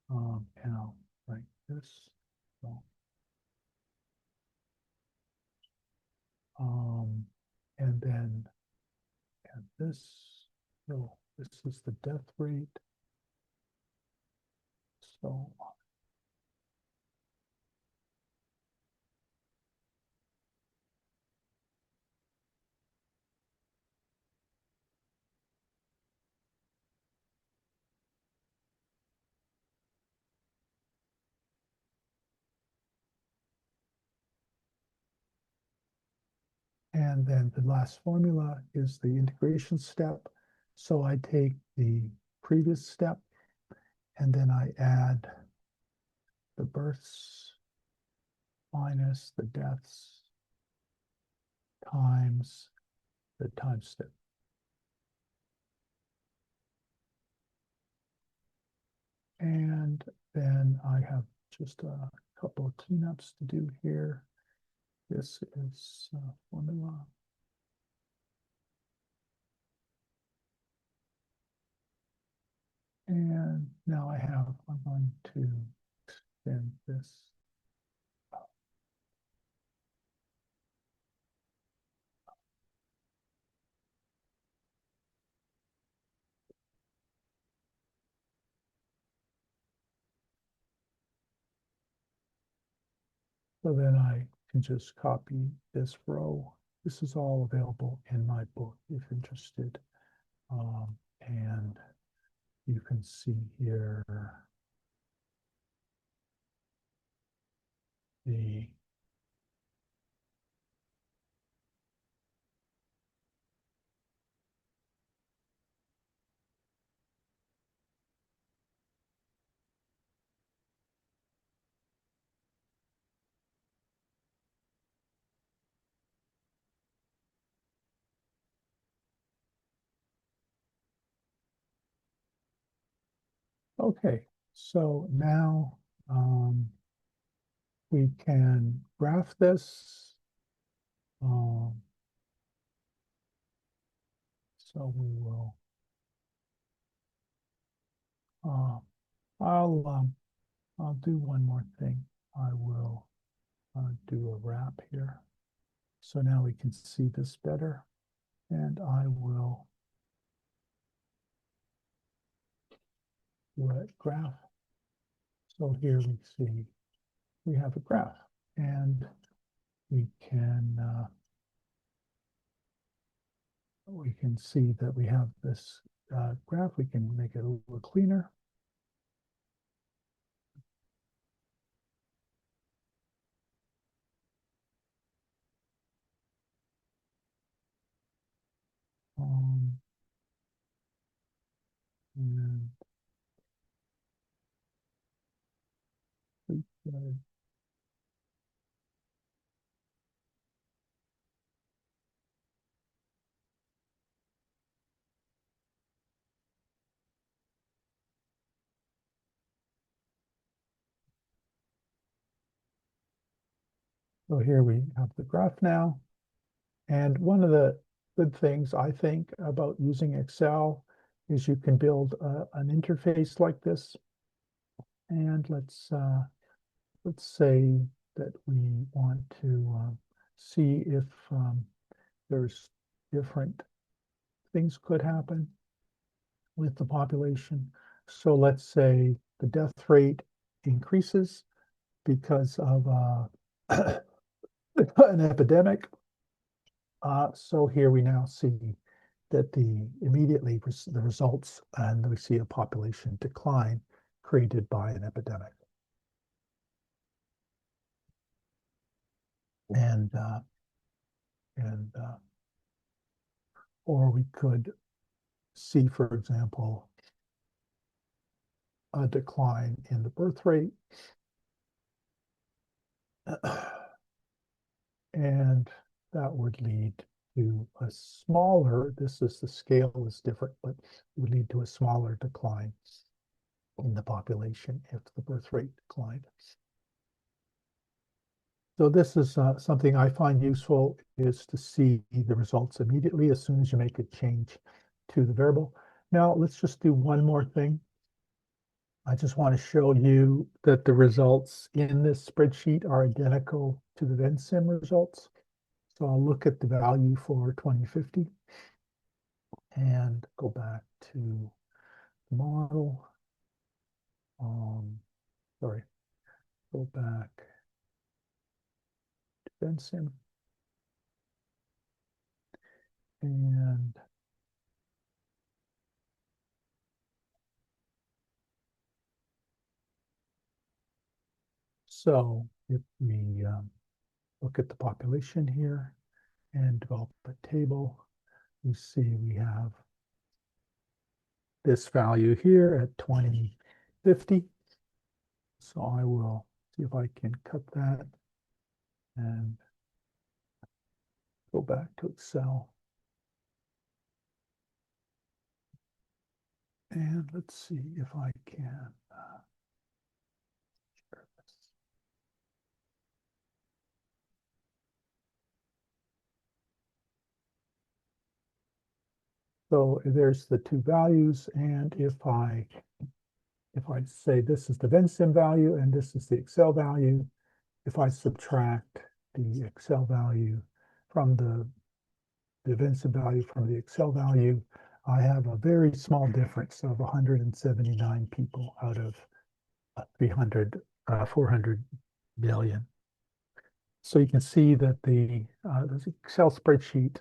S2: And I'll write this. So, and then add this. So this is the death rate. So and then the last formula is the integration step. So I take the previous step and then I add the births minus the deaths times the time step. And then I have just a couple of cleanups to do here. This is formula. And now I'm going to extend this. So then I can just copy this row. This is all available in my book if interested. And you can see here the okay. So now we can graph this. So we will. I'll do one more thing. I will do a wrap here. So now we can see this better. And I will do a graph. So here we see we have a graph, and we can see that we have this graph. We can make it a little cleaner. And so here we have the graph now. And one of the good things I think about using Excel is you can build an interface like this. And let's say that we want to see if there's different things could happen with the population. So let's say the death rate increases because of an epidemic. So here we now see that immediately the results, and we see a population decline created by an epidemic. and and or we could see, for example, a decline in the birth rate, and that would lead to a smaller, this is the scale is different, but it would lead to a smaller decline in the population if the birth rate declined. So this is something I find useful, is to see the results immediately as soon as you make a change to the variable. Now let's just do one more thing. I just want to show you that the results in this spreadsheet are identical to the Vensim results. So I'll look at the value for 2050 and go back to the model. Sorry, go back to Vensim. And so if we look at the population here and develop a table, you see we have this value here at 2050. So I will see if I can cut that and go back to Excel. And let's see if I can share this. So there's the two values, and if I say this is the Vensim value and this is the Excel value, if I subtract the Excel value from the Vensim value from the Excel value, I have a very small difference of 179 people out of 400 billion. So you can see that the Excel spreadsheet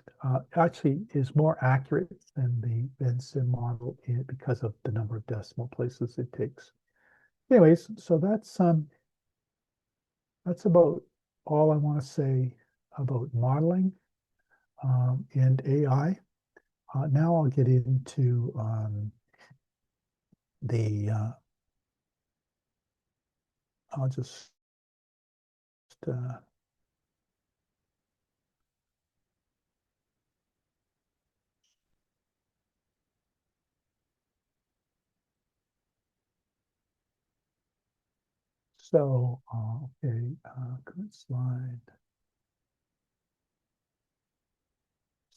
S2: actually is more accurate than the Vensim model because of the number of decimal places it takes. Anyways, so that's about all I want to say about modeling and AI. Now I'll get into I'll just okay, current slide.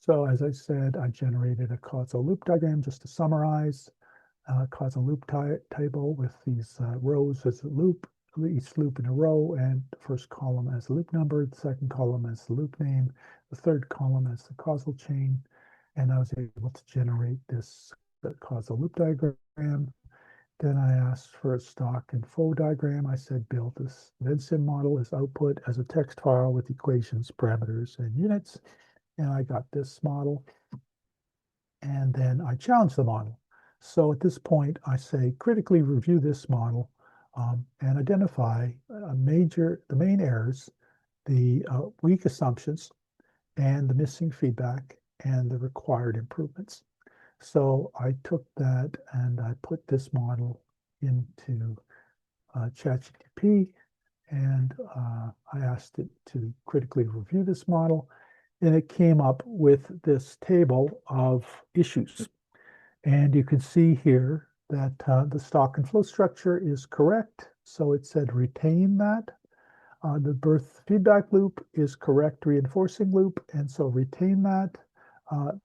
S2: So as I said, I generated a causal loop diagram just to summarize. Causal loop table with these rows as a loop, each loop in a row, and the first column as a loop number, the second column as the loop name, the third column as the causal chain. And I was able to generate this causal loop diagram. Then I asked for a stock and flow diagram. I said, build this Vensim model as output as a text file with equations, parameters, and units. And I got this model. And then I challenge the model. So at this point, I say critically review this model and identify the main errors, the weak assumptions, and the missing feedback, and the required improvements. So I took that and I put this model into ChatGPT, and I asked it to critically review this model, and it came up with this table of issues. And you can see here that the stock and flow structure is correct. So it said retain that. The birth feedback loop is correct reinforcing loop, and so retain that.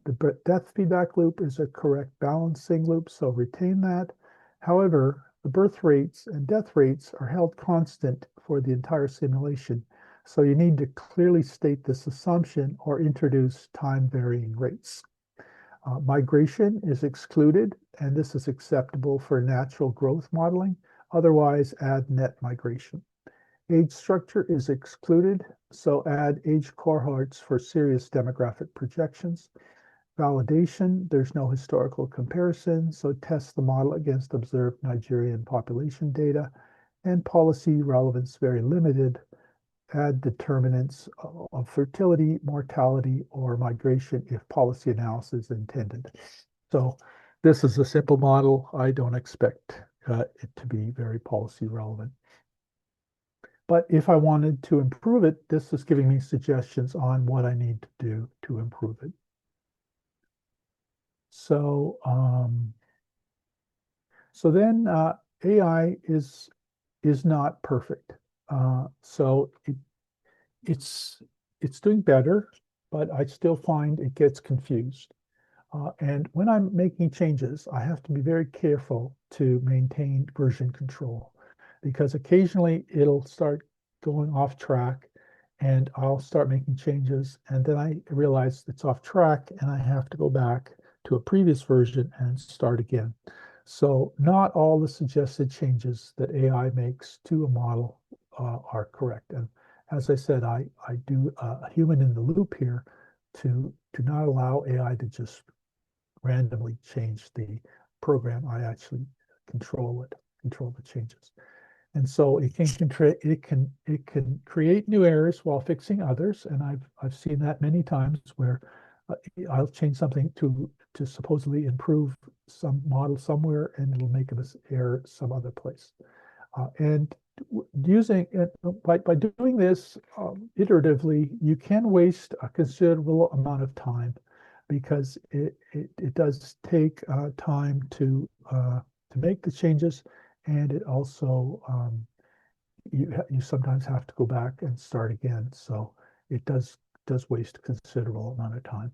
S2: The death feedback loop is a correct balancing loop, so retain that. However, the birth rates and death rates are held constant for the entire simulation. So you need to clearly state this assumption or introduce time varying rates. Migration is excluded, and this is acceptable for natural growth modeling. Otherwise, add net migration. Age structure is excluded, so add age cohorts for serious demographic projections. Validation, there's no historical comparison, so test the model against observed Nigerian population data. And policy relevance, very limited. add determinants of fertility, mortality, or migration if policy analysis is intended. So this is a simple model. I don't expect it to be very policy relevant. But if I wanted to improve it, this is giving me suggestions on what I need to do to improve it. So, so then AI is not perfect. So it's it's doing better, but I still find it gets confused. And when I'm making changes, I have to be very careful to maintain version control because occasionally it'll start going off track and I'll start making changes. And then I realize it's off track and I have to go back to a previous version and start again. So not all the suggested changes that AI makes to a model are correct. And as I said, I do a human in the loop here to not allow AI to just randomly change the program. I actually control the changes. And so it can create new errors while fixing others. And I've seen that many times where I'll change something to supposedly improve some model somewhere, and it'll make an error some other place. And using it by doing this iteratively, you can waste a considerable amount of time because it does take time to make the changes, and it also you sometimes have to go back and start again. So it does waste a considerable amount of time.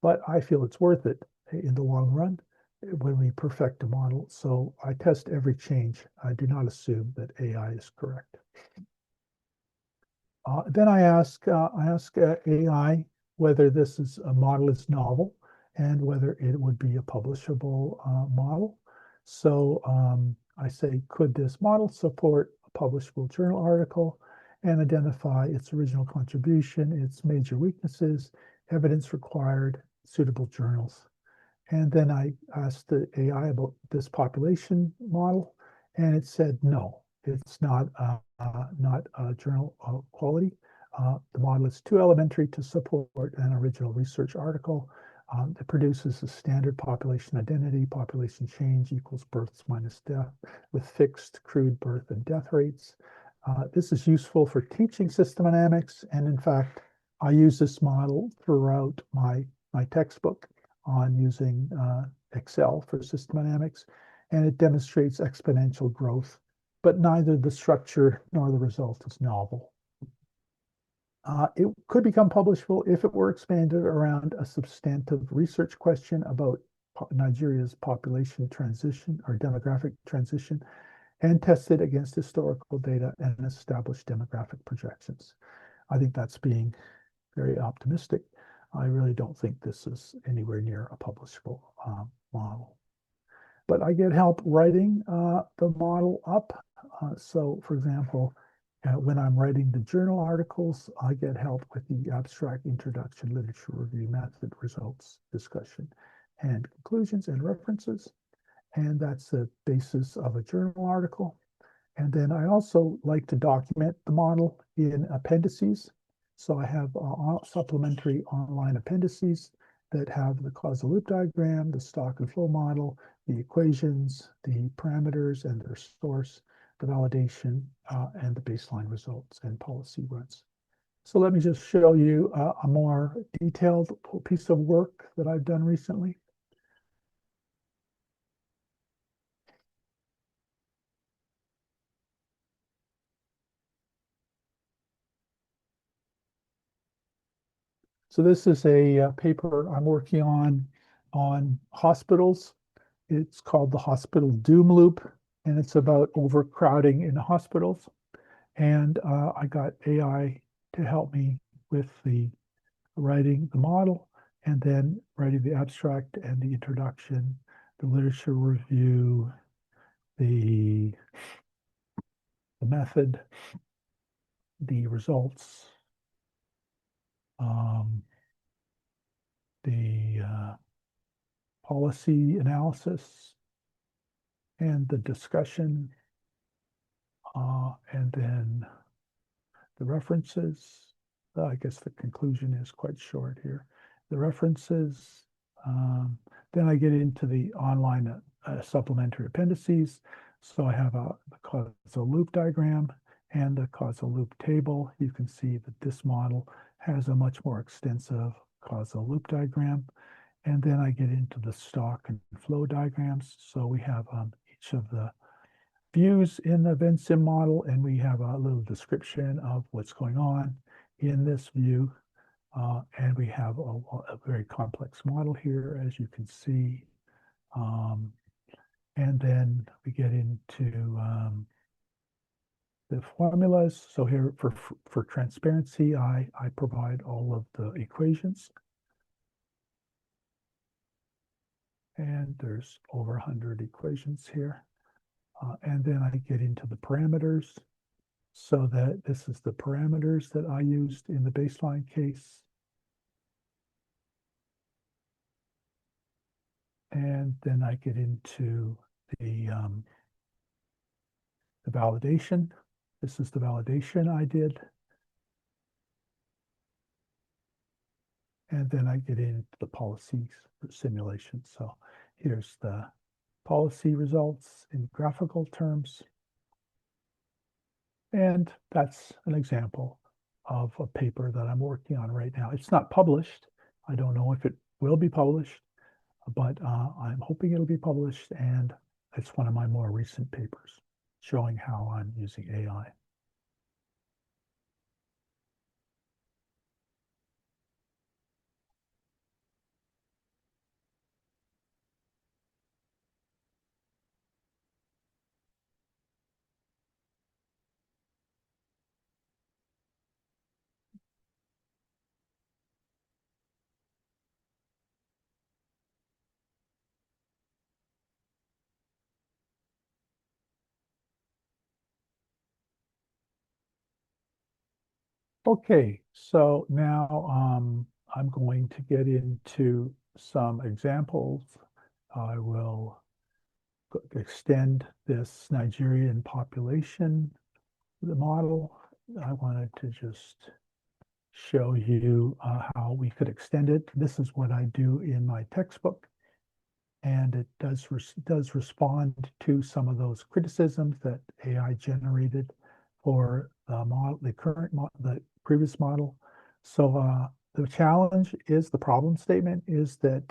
S2: But I feel it's worth it in the long run when we perfect a model. So I test every change. I do not assume that AI is correct. Then I ask AI whether this is a model is novel and whether it would be a publishable model. So I say, could this model support a publishable journal article and identify its original contribution, its major weaknesses, evidence required, suitable journals. And then I asked the AI about this population model, and it said no, it's not journal quality. The model is too elementary to support an original research article. It produces a standard population identity, population change equals births minus death, with fixed crude birth and death rates. This is useful for teaching system dynamics, and in fact, I use this model throughout my textbook on using Excel for system dynamics, and it demonstrates exponential growth, but neither the structure nor the result is novel. It could become publishable if it were expanded around a substantive research question about Nigeria's population transition or demographic transition and tested against historical data and established demographic projections. I think that's being very optimistic. I really don't think this is anywhere near a publishable model. But I get help writing the model up. So for example, when I'm writing the journal articles, I get help with the abstract, introduction, literature review, method, results, discussion, and conclusions and references. And that's the basis of a journal article. And then I also like to document the model in appendices. So I have supplementary online appendices that have the causal loop diagram, the stock and flow model, the equations, the parameters and their source, the validation, and the baseline results and policy runs. So let me just show you a more detailed piece of work that I've done recently. So this is a paper I'm working on hospitals. It's called the hospital doom loop, and it's about overcrowding in hospitals. And I got AI to help me with the writing the model and then writing the abstract and the introduction, the literature review, the, the method, the results, um, the policy analysis, and the discussion, and then the references. I guess the conclusion is quite short here. The references, then I get into the online supplementary appendices. So I have the causal loop diagram and the causal loop table. You can see that this model has a much more extensive causal loop diagram. And then I get into the stock and flow diagrams. So we have each of the views in the Vensim model, and we have a little description of what's going on in this view. And we have a very complex model here, as you can see. And then we get into the formulas. So here for transparency, I provide all of the equations. And there's over 100 equations here. And then I get into the parameters. So that this is the parameters that I used in the baseline case. And then I get into the validation. This is the validation I did. And then I get into the policies for simulation. So here's the policy results in graphical terms. And that's an example of a paper that I'm working on right now. It's not published. I don't know if it will be published, but I'm hoping it'll be published, and it's one of my more recent papers showing how I'm using AI. Okay, so now I'm going to get into some examples. I will extend this Nigerian population, the model. I wanted to just show you how we could extend it. This is what I do in my textbook, and it does respond to some of those criticisms that AI generated for the model, the previous model. So the challenge is, the problem statement is that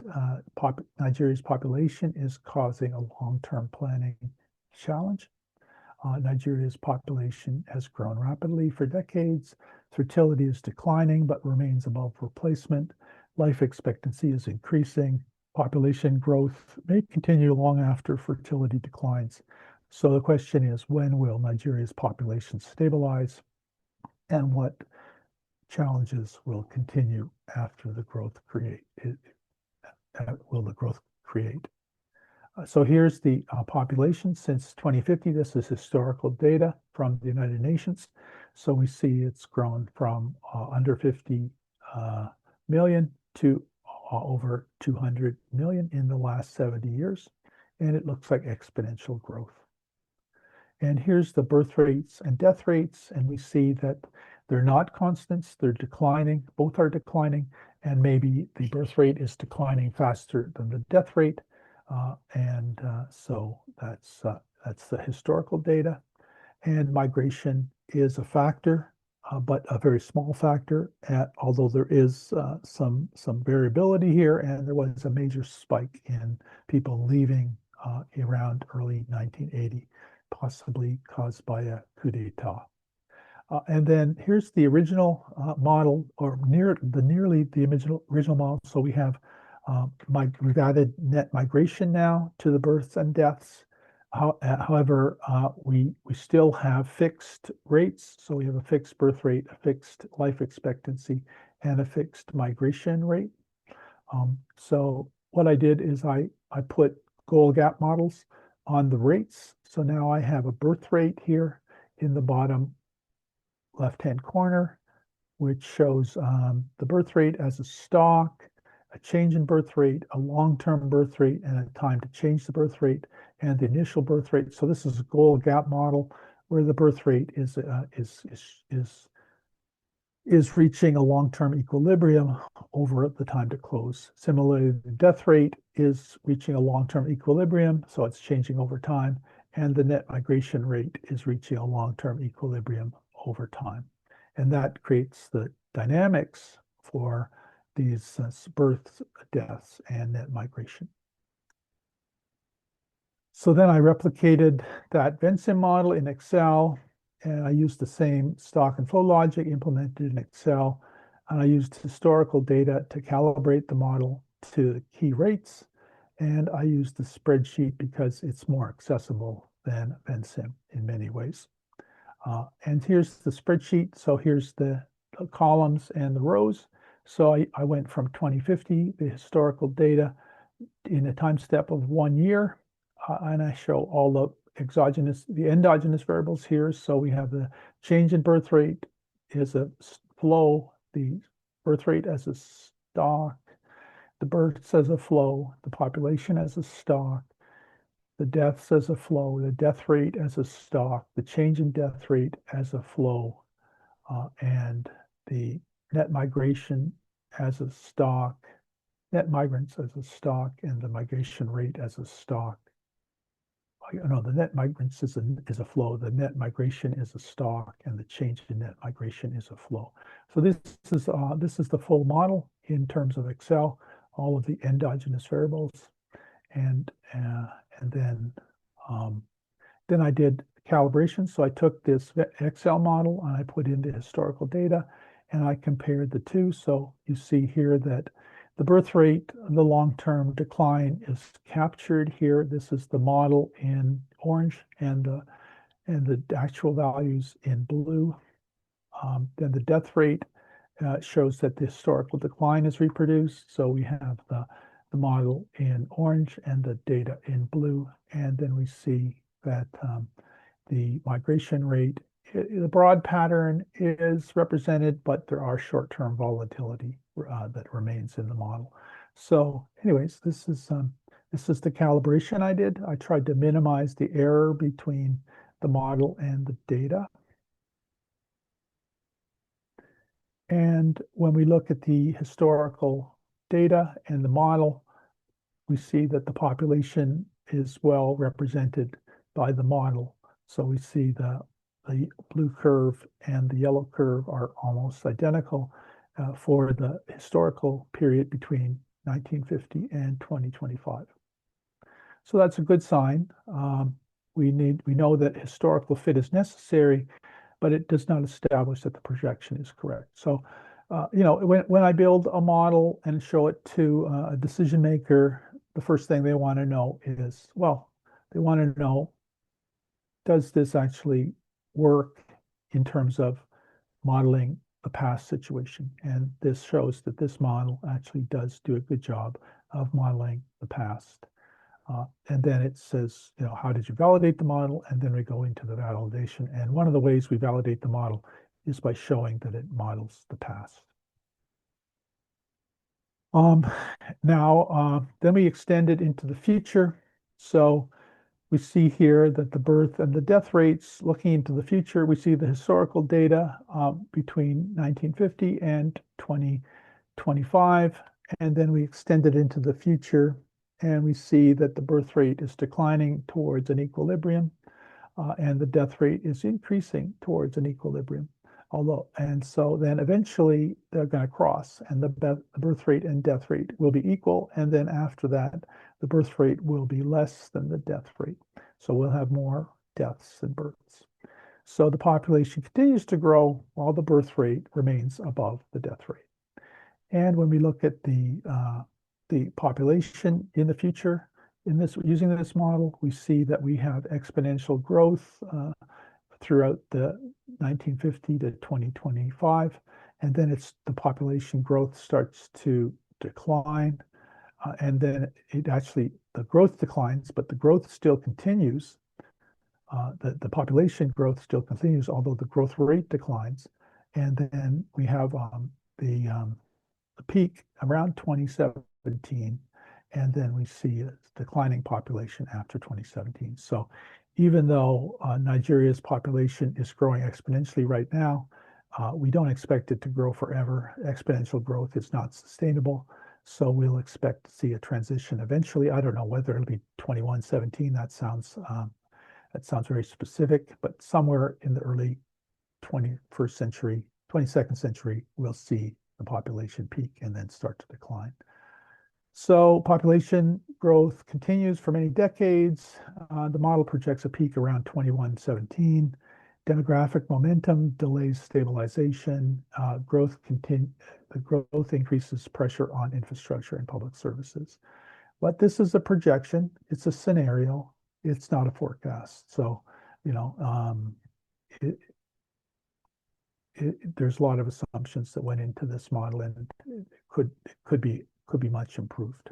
S2: Nigeria's population is causing a long-term planning challenge. Nigeria's population has grown rapidly for decades. Fertility is declining but remains above replacement. Life expectancy is increasing. Population growth may continue long after fertility declines. So the question is, when will Nigeria's population stabilize, and what challenges will continue after the growth will the growth create? So here's the population since 2050. This is historical data from the United Nations. So we see it's grown from under 50 million to over 200 million in the last 70 years. And it looks like exponential growth. And here's the birth rates and death rates. And we see that they're not constants, they're declining. Both are declining. And maybe the birth rate is declining faster than the death rate. So that's the historical data. And migration is a factor, but a very small factor, although there is some variability here, and there was a major spike in people leaving around early 1980, possibly caused by a coup d'etat. And then here's the original model, or nearly the original model. So we have we've added net migration now to the births and deaths. However, we still have fixed rates. So we have a fixed birth rate, a fixed life expectancy, and a fixed migration rate. So what I did is I put goal gap models on the rates. So now I have a birth rate here in the bottom left-hand corner, which shows the birth rate as a stock, a change in birth rate, a long-term birth rate, and a time to change the birth rate, and the initial birth rate. So this is a goal gap model where the birth rate is is reaching a long-term equilibrium over the time to close. Similarly, the death rate is reaching a long-term equilibrium, so it's changing over time, and the net migration rate is reaching a long-term equilibrium over time. And that creates the dynamics for these births, deaths, and net migration. So then I replicated that Vensim model in Excel, and I used the same stock and flow logic implemented in Excel, and I used historical data to calibrate the model to the key rates, and I used the spreadsheet because it's more accessible than Vensim in many ways. And here's the spreadsheet. So here's the columns and the rows. So I went from 2050, the historical data, in a time step of 1 year, and I show all the endogenous variables here. So we have the change in birth rate is a flow, the birth rate as a stock, the births as a flow, the population as a stock, the deaths as a flow, the death rate as a stock, the change in death rate as a flow, and the net migration as a stock, net migrants as a stock, and the migration rate as a stock. No, the net migrants is a flow, the net migration is a stock, and the change in net migration is a flow. So this is the full model in terms of Excel, all of the endogenous variables, and then I did calibration. So I took this Excel model and I put in the historical data and I compared the two. So you see here that the birth rate, the long-term decline is captured here. This is the model in orange and the actual values in blue. Then the death rate shows that the historical decline is reproduced. So we have the model in orange and the data in blue. And then we see that the migration rate, the broad pattern is represented, but there are short-term volatility that remains in the model. So anyways, this is the calibration I did. I tried to minimize the error between the model and the data. And when we look at the historical data and the model, we see that the population is well represented by the model. So we see the blue curve and the yellow curve are almost identical for the historical period between 1950 and 2025. So that's a good sign. We know that historical fit is necessary, but it does not establish that the projection is correct. So, when I build a model and show it to a decision maker, the first thing they want to know is, well, they want to know, does this actually work in terms of modeling a past situation? And this shows that this model actually does do a good job of modeling the past. And then it says, how did you validate the model? And then we go into the validation. And one of the ways we validate the model is by showing that it models the past. Then we extend it into the future. So we see here that the birth and the death rates, looking into the future, we see the historical data between 1950 and 2025. And then we extend it into the future. And we see that the birth rate is declining towards an equilibrium, and the death rate is increasing towards an equilibrium. And so then eventually they're going to cross, and the birth rate and death rate will be equal. And then after that, the birth rate will be less than the death rate. So we'll have more deaths than births. So the population continues to grow while the birth rate remains above the death rate. And when we look at the population in the future, using this model, we see that we have exponential growth throughout the 1950 to 2025, and then the population growth starts to decline, and then the growth declines, but the growth still continues. The population growth still continues, although the growth rate declines, and then we have the peak around 2017, and then we see a declining population after 2017. So even though Nigeria's population is growing exponentially right now, We don't expect it to grow forever. Exponential growth is not sustainable. So we'll expect to see a transition eventually. I don't know whether it'll be 2117. That sounds very specific, but somewhere in the early 21st century, 22nd century, we'll see the population peak and then start to decline. So population growth continues for many decades. The model projects a peak around 2117. Demographic momentum delays stabilization. The growth increases pressure on infrastructure and public services. But this is a projection. It's a scenario. It's not a forecast. So, you know, it, there's a lot of assumptions that went into this model, and it could be much improved.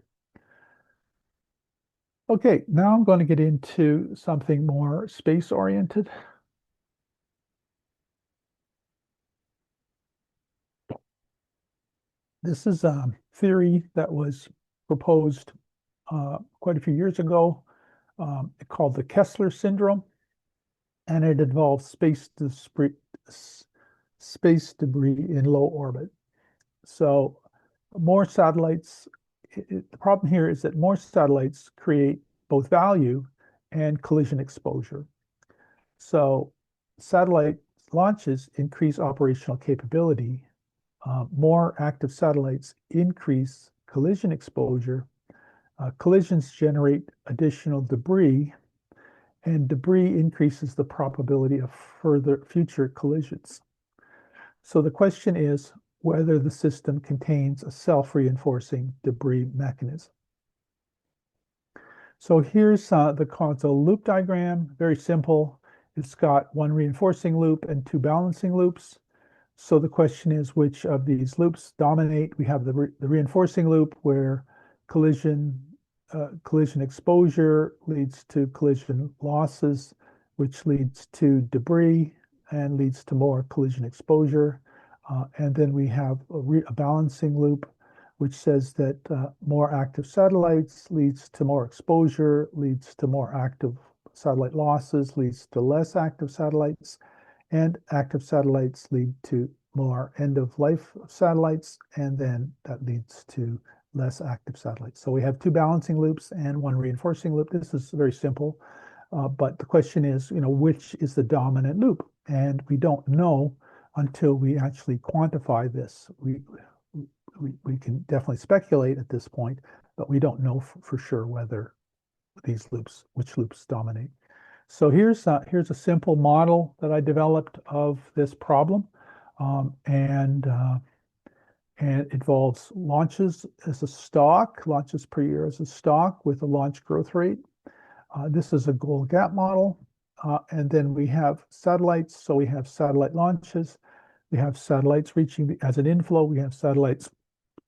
S2: Okay, now I'm going to get into something more space-oriented. This is a theory that was proposed quite a few years ago, called the Kessler syndrome, and it involves space debris in low orbit. So more satellites, the problem here is that more satellites create both value and collision exposure. So satellite launches increase operational capability. More active satellites increase collision exposure. Collisions generate additional debris, and debris increases the probability of future collisions. So the question is whether the system contains a self-reinforcing debris mechanism. So here's the causal loop diagram, very simple. It's got one reinforcing loop and two balancing loops. So the question is which of these loops dominate. We have the reinforcing loop where collision exposure leads to collision losses, which leads to debris and leads to more collision exposure. And then we have a balancing loop, which says that more active satellites leads to more exposure, leads to more active satellite losses, leads to less active satellites, and active satellites lead to more end of life of satellites, and then that leads to less active satellites. So we have two balancing loops and one reinforcing loop. This is very simple, but the question is, which is the dominant loop? And we don't know until we actually quantify this. We can definitely speculate at this point, but we don't know for sure whether which loops dominate. So here's a simple model that I developed of this problem, and it involves launches per year as a stock with a launch growth rate. This is a goal gap model, and then we have satellites. So we have satellite launches. We have satellites reaching as an inflow. We have satellites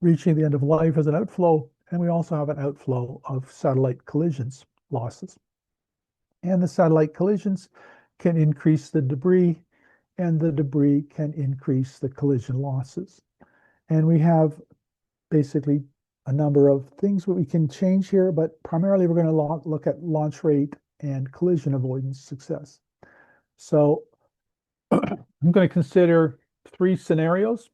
S2: reaching the end of life as an outflow, and we also have an outflow of satellite collisions losses. And the satellite collisions can increase the debris, and the debris can increase the collision losses. And we have basically a number of things that we can change here, but primarily we're going to look at launch rate and collision avoidance success. So I'm going to consider three scenarios.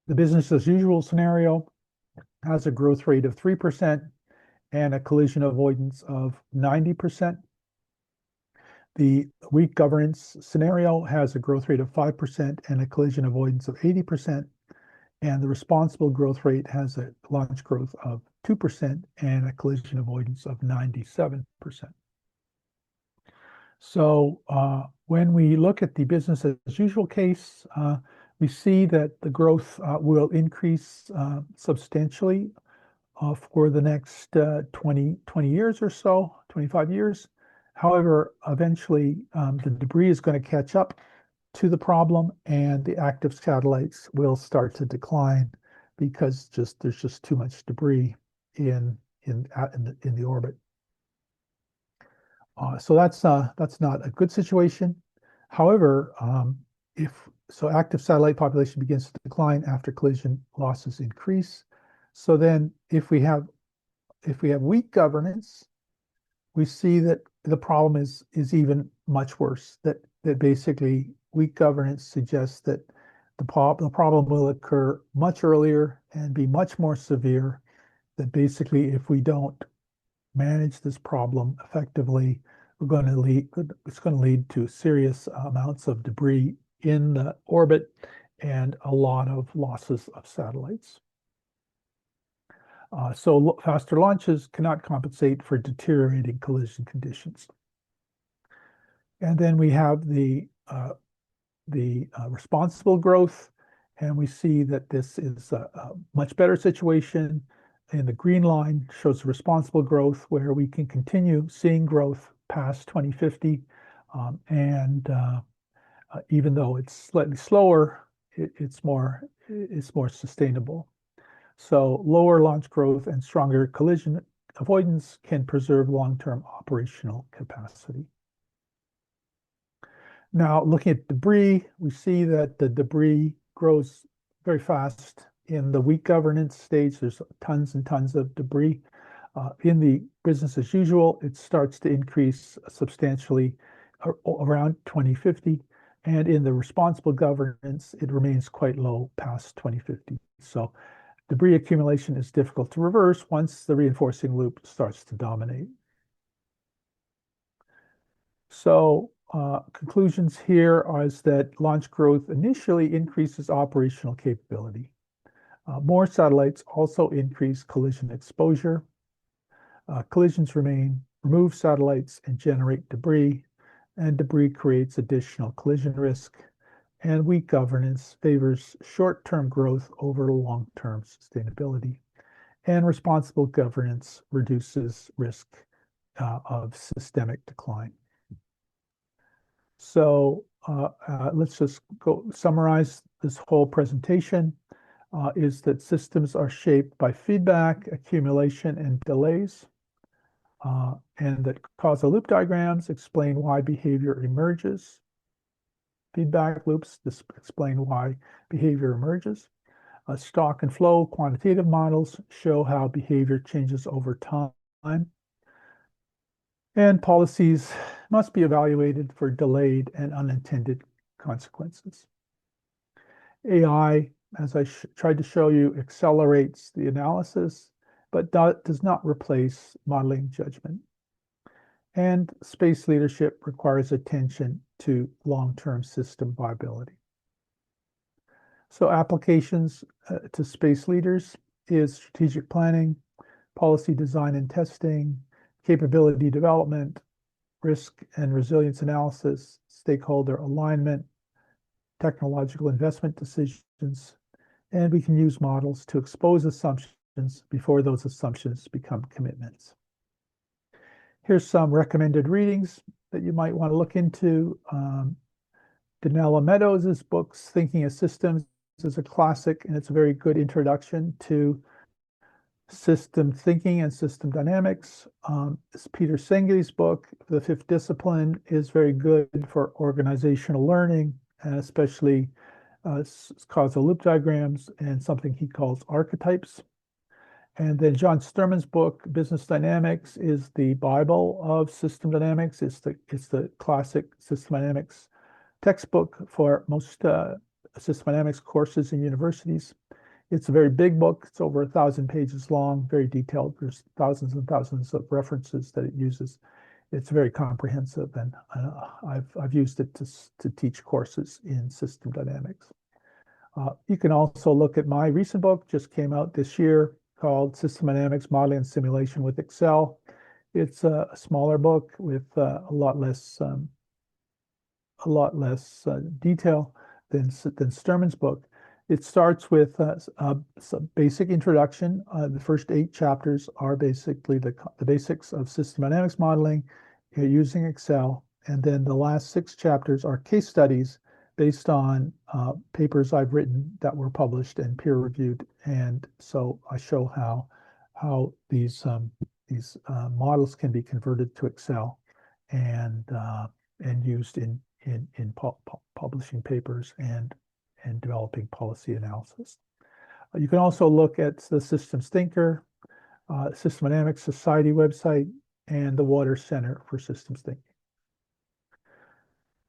S2: The business as usual scenario has a growth rate of 3% and a collision avoidance of 90%. The weak governance scenario has a growth rate of 5% and a collision avoidance of 80%. And the responsible growth rate has a launch growth of 2% and a collision avoidance of 97%. So when we look at the business as usual case, we see that the growth will increase substantially for the next 20 years or so, 25 years. However, eventually the debris is going to catch up to the problem, and the active satellites will start to decline because there's just too much debris in the orbit. So that's not a good situation. However, active satellite population begins to decline after collision losses increase. So then if we have weak governance, we see that the problem is even much worse. That basically weak governance suggests that the problem will occur much earlier and be much more severe. That basically, if we don't manage this problem effectively, it's going to lead to serious amounts of debris in the orbit and a lot of losses of satellites. So faster launches cannot compensate for deteriorating collision conditions. And then we have the responsible growth, and we see that this is a much better situation. And the green line shows responsible growth, where we can continue seeing growth past 2050. And even though it's slightly slower, it's more sustainable. So lower launch growth and stronger collision avoidance can preserve long-term operational capacity. Now, looking at debris, we see that the debris grows very fast in the weak governance stage. There's tons and tons of debris. In the business as usual, it starts to increase substantially around 2050. And in the responsible governance, it remains quite low past 2050. So debris accumulation is difficult to reverse once the reinforcing loop starts to dominate. So conclusions here are that launch growth initially increases operational capability. More satellites also increase collision exposure. Collisions remove satellites and generate debris, and debris creates additional collision risk. And weak governance favors short-term growth over long-term sustainability. And responsible governance reduces risk of systemic decline. So let's just go summarize this whole presentation. Is that systems are shaped by feedback, accumulation, and delays, and that causal loop diagrams explain why behavior emerges. Feedback loops explain why behavior emerges. Stock and flow quantitative models show how behavior changes over time. And policies must be evaluated for delayed and unintended consequences. AI, as I tried to show you, accelerates the analysis, but does not replace modeling judgment. And space leadership requires attention to long-term system viability. So applications to space leaders is strategic planning, policy design and testing, capability development, risk and resilience analysis, stakeholder alignment, technological investment decisions, and we can use models to expose assumptions before those assumptions become commitments. Here's some recommended readings that you might want to look into. Donella Meadows' books, Thinking of Systems, is a classic, and it's a very good introduction to system thinking and system dynamics. Peter Senge's book, The Fifth Discipline, is very good for organizational learning, and especially causal loop diagrams and something he calls archetypes. And then John Sterman's book, Business Dynamics, is the Bible of system dynamics. It's the classic system dynamics textbook for most system dynamics courses in universities. It's a very big book. It's over 1,000 pages long, very detailed. There's thousands and thousands of references that it uses. It's very comprehensive, and I've used it to teach courses in system dynamics. You can also look at my recent book, just came out this year, called System Dynamics Modeling and Simulation with Excel. It's a smaller book with a lot less detail than Sterman's book. It starts with some basic introduction. The first 8 chapters are basically the basics of system dynamics modeling using Excel. And then the last 6 chapters are case studies based on papers I've written that were published and peer reviewed. And so I show how these models can be converted to Excel and used in publishing papers and developing policy analysis. You can also look at the Systems Thinker, System Dynamics Society website, and the Water Center for Systems Thinking.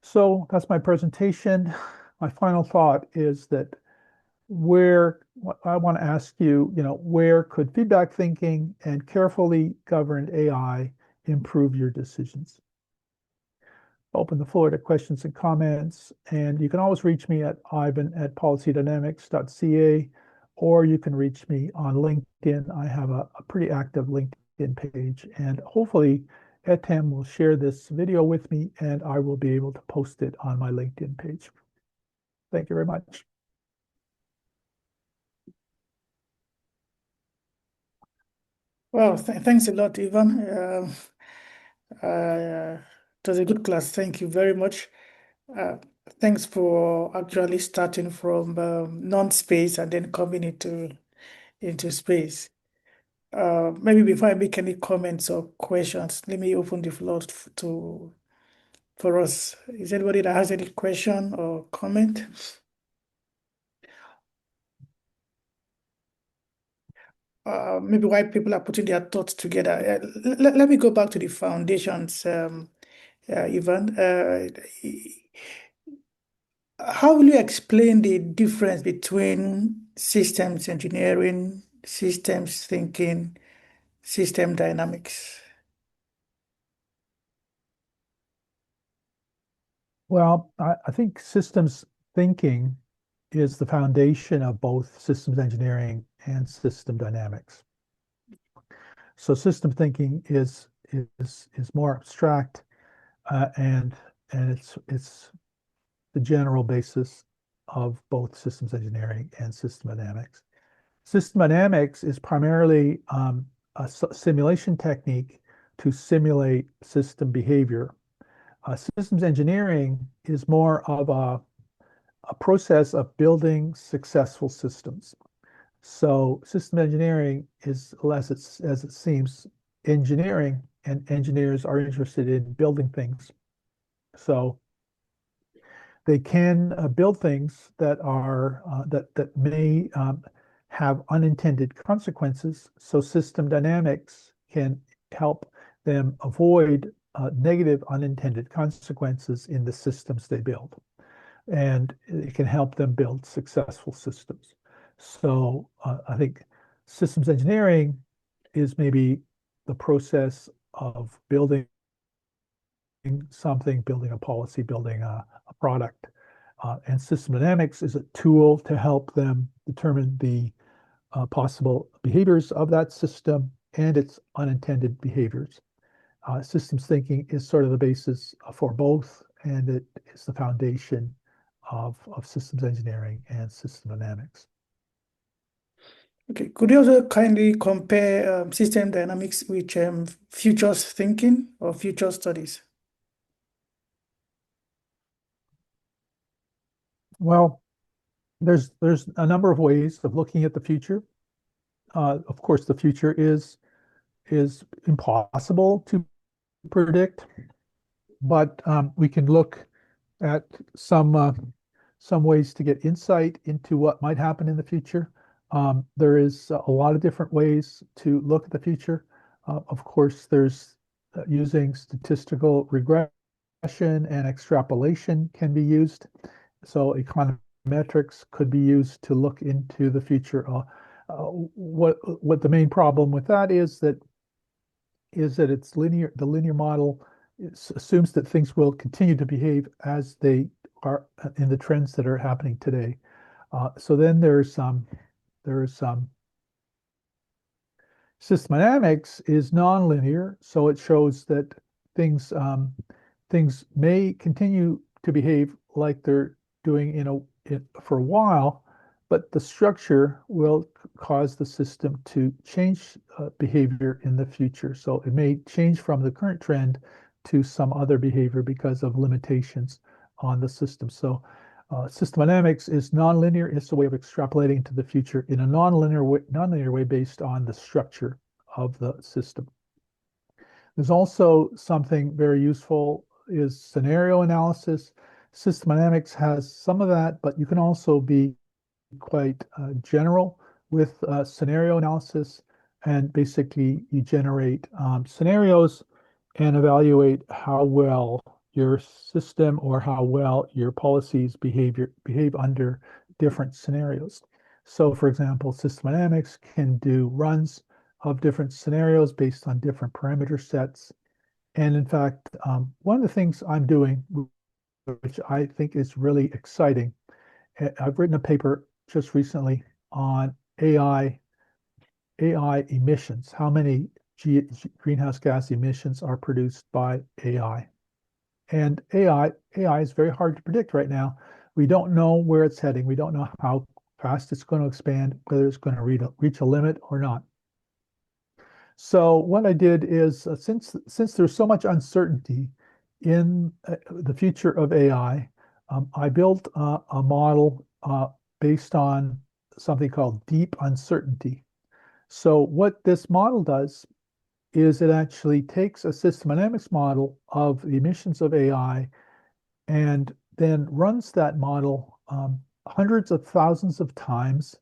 S2: So that's my presentation. My final thought is that where I want to ask you, where could feedback thinking and carefully governed AI improve your decisions? Open the floor to questions and comments, and you can always reach me at ivan@policydynamics.ca, or you can reach me on LinkedIn. I have a pretty active LinkedIn page, and hopefully Etam will share this video with me, and I will be able to post it on my LinkedIn page. Thank you very much.
S1: Well, thanks a lot, Ivan. It was a good class. Thank you very much. Uh, Thanks for actually starting from non-space and then coming into space. Maybe before I make any comments or questions, let me open the floor to for us. Is anybody that has any question or comment? Maybe why people are putting their thoughts together. Let me go back to the foundations, Ivan. How will you explain the difference between systems engineering, systems thinking, system dynamics?
S2: Well, I think systems thinking is the foundation of both systems engineering and system dynamics. So system thinking is more abstract, and it's the general basis of both systems engineering and system dynamics. System dynamics is primarily a simulation technique to simulate system behavior. Systems engineering is more of a process of building successful systems. So system engineering is less, as it seems, engineering, and engineers are interested in building things. So they can build things that are that may have unintended consequences. So system dynamics can help them avoid negative unintended consequences in the systems they build, and it can help them build successful systems. So I think systems engineering is maybe the process of building something, building a policy, building a product. And system dynamics is a tool to help them determine the possible behaviors of that system and its unintended behaviors. Systems thinking is sort of the basis for both, and it is the foundation of systems engineering and system dynamics.
S1: Okay, could you also kindly compare system dynamics with futures thinking or future studies?
S2: Well, there's a number of ways of looking at the future. Of course, the future is impossible to predict, but we can look at some ways to get insight into what might happen in the future. There is a lot of different ways to look at the future. Of course, there's using statistical regression and extrapolation can be used. So econometrics could be used to look into the future. What the main problem with that is that it's linear. The linear model assumes that things will continue to behave as they are in the trends that are happening today. So then there's system dynamics is nonlinear, so it shows that things may continue to behave like they're doing for a while, but the structure will cause the system to change behavior in the future. So it may change from the current trend to some other behavior because of limitations on the system. So system dynamics is nonlinear. It's a way of extrapolating into the future in a nonlinear way based on the structure of the system. There's also something very useful is scenario analysis. System dynamics has some of that, but you can also be quite general with scenario analysis. And basically, you generate scenarios and evaluate how well your system or how well your policies behave under different scenarios. So, for example, system dynamics can do runs of different scenarios based on different parameter sets. And in fact, one of the things I'm doing, which I think is really exciting, I've written a paper just recently on AI emissions. How many greenhouse gas emissions are produced by AI? And AI is very hard to predict right now. We don't know where it's heading. We don't know how fast it's going to expand, whether it's going to reach a limit or not. So what I did is, since there's so much uncertainty in the future of AI, I built a model based on something called deep uncertainty. So what this model does is it actually takes a system dynamics model of the emissions of AI and then runs that model hundreds of thousands of times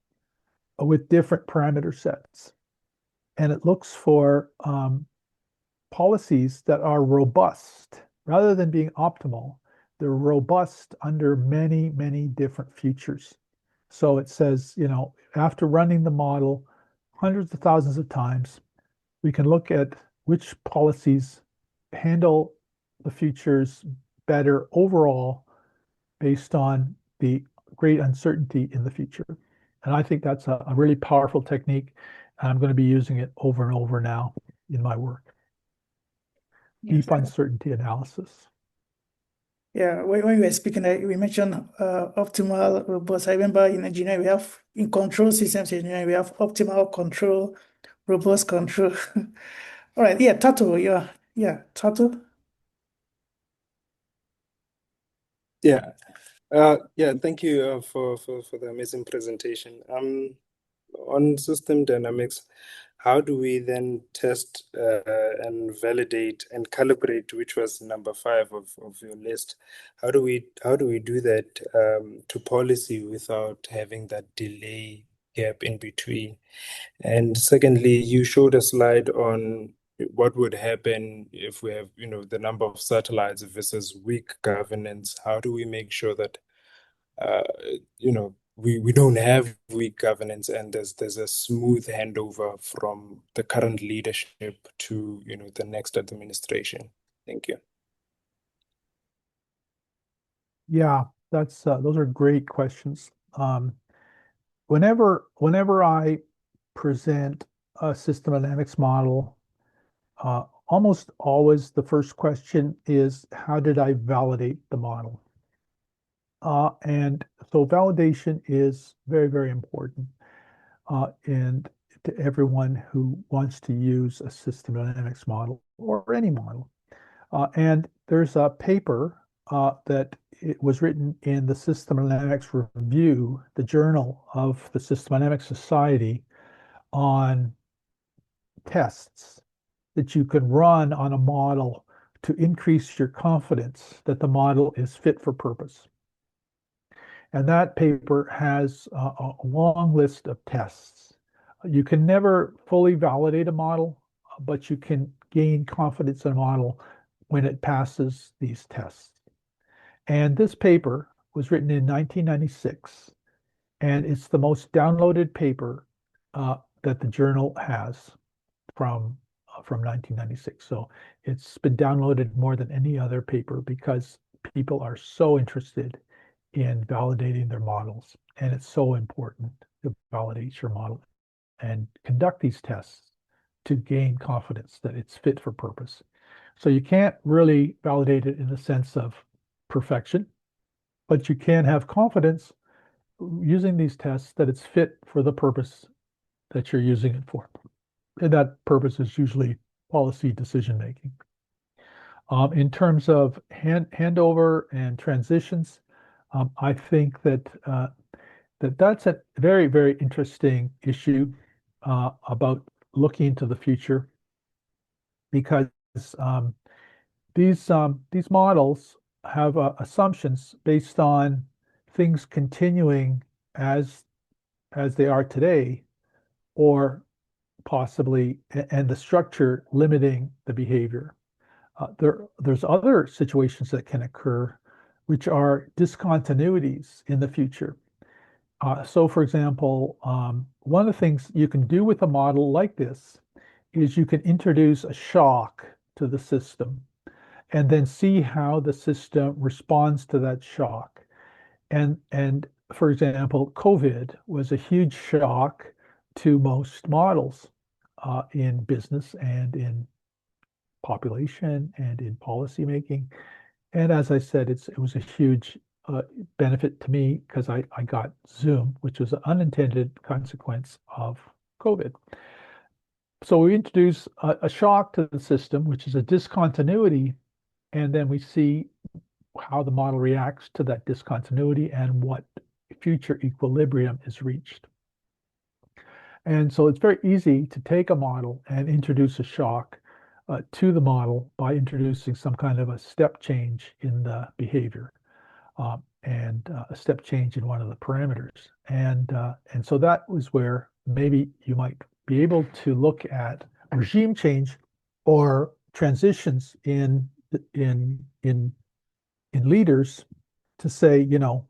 S2: with different parameter sets. And it looks for policies that are robust rather than being optimal. They're robust under many, many different futures. So it says, after running the model hundreds of thousands of times, we can look at which policies handle the futures better overall based on the great uncertainty in the future. And I think that's a really powerful technique. And I'm going to be using it over and over now in my work.
S1: Yes.
S2: Deep uncertainty analysis.
S1: Yeah, when we were speaking, we mentioned optimal robust. I remember in engineering, in control systems engineering, we have optimal control, robust control. All right, yeah, Tato, yeah, Tato.
S3: Yeah. Yeah, thank you for the amazing presentation. On system dynamics, how do we then test and validate and calibrate, which was number five of your list? How do we do that to policy without having that delay gap in between? And secondly, you showed a slide on what would happen if we have, the number of satellites versus weak governance. How do we make sure that uh, we don't have weak governance and there's a smooth handover from the current leadership to, the next administration? Thank you.
S2: Yeah, that's those are great questions. Whenever I present a system dynamics model, almost always the first question is, how did I validate the model? And so validation is very, very important. And to everyone who wants to use a system dynamics model or any model. And there's a paper that it was written in the System Dynamics Review, the journal of the System Dynamics Society, on tests that you can run on a model to increase your confidence that the model is fit for purpose. And that paper has a long list of tests. You can never fully validate a model, but you can gain confidence in a model when it passes these tests. And this paper was written in 1996, and it's the most downloaded paper that the journal has from 1996. So it's been downloaded more than any other paper because people are so interested in validating their models, and it's so important to validate your model and conduct these tests to gain confidence that it's fit for purpose. So you can't really validate it in the sense of perfection, but you can have confidence using these tests that it's fit for the purpose that you're using it for. And that purpose is usually policy decision making. In terms of handover and transitions, I think that's a very, very interesting issue about looking into the future because um, these models have assumptions based on things continuing as as they are today, or possibly and the structure limiting the behavior. there's other situations that can occur, which are discontinuities in the future. So, for example, one of the things you can do with a model like this is you can introduce a shock to the system and then see how the system responds to that shock. And for example, COVID was a huge shock to most models in business and in population and in policymaking. And as I said, it was a huge benefit to me because I got Zoom, which was an unintended consequence of COVID. So we introduce a shock to the system, which is a discontinuity, and then we see how the model reacts to that discontinuity and what future equilibrium is reached. And so it's very easy to take a model and introduce a shock to the model by introducing some kind of a step change in the behavior and a step change in one of the parameters. And so that was where maybe you might be able to look at regime change or transitions in leaders to say, you know,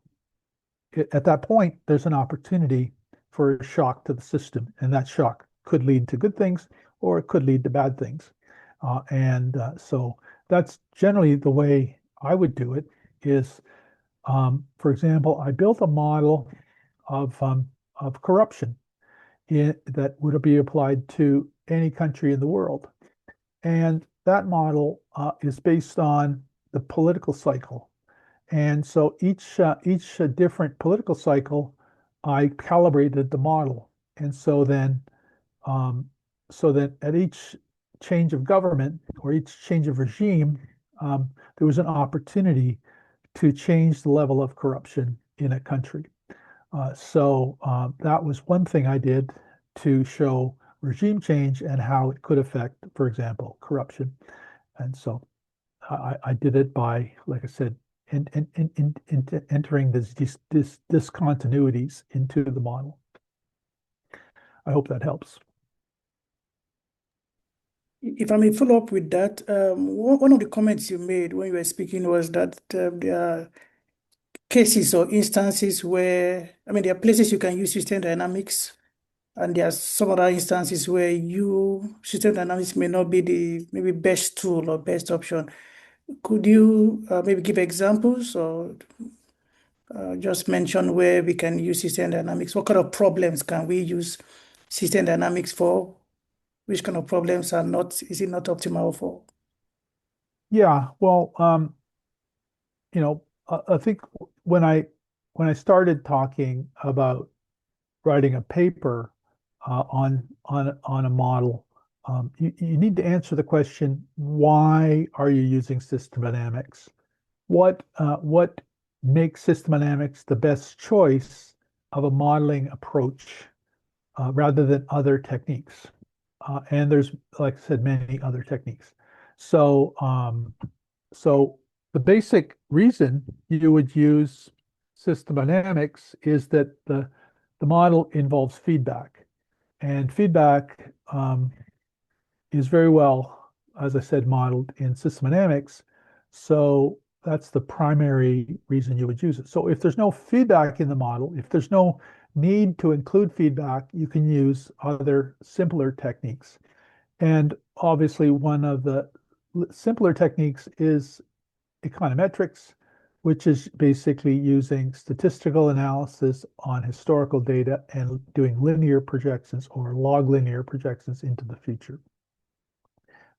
S2: at that point, there's an opportunity for a shock to the system, and that shock could lead to good things or it could lead to bad things. So that's generally the way I would do it is, for example, I built a model of corruption that would be applied to any country in the world. And that model is based on the political cycle. And so each different political cycle, I calibrated the model. And so then at each change of government or each change of regime, there was an opportunity to change the level of corruption in a country. So that was one thing I did to show regime change and how it could affect, for example, corruption. And so I did it by, like I said, entering these discontinuities into the model. I hope that helps.
S1: If I may follow up with that, one of the comments you made when you were speaking was that there are cases or instances where, I mean, there are places you can use system dynamics, and there are some other instances where system dynamics may not be the maybe best tool or best option. Could you maybe give examples or just mention where we can use system dynamics? What kind of problems can we use system dynamics for? Which kind of problems is it not optimal for?
S2: Yeah, well, you know, I think when I started talking about writing a paper on a model, you need to answer the question, why are you using system dynamics? What makes system dynamics the best choice of a modeling approach rather than other techniques? And there's, like I said, many other techniques. So so the basic reason you would use system dynamics is that the model involves feedback. And feedback is very well, as I said, modeled in system dynamics. So that's the primary reason you would use it. So if there's no feedback in the model, if there's no need to include feedback, you can use other simpler techniques. And obviously, one of the simpler techniques is econometrics, which is basically using statistical analysis on historical data and doing linear projections or log linear projections into the future.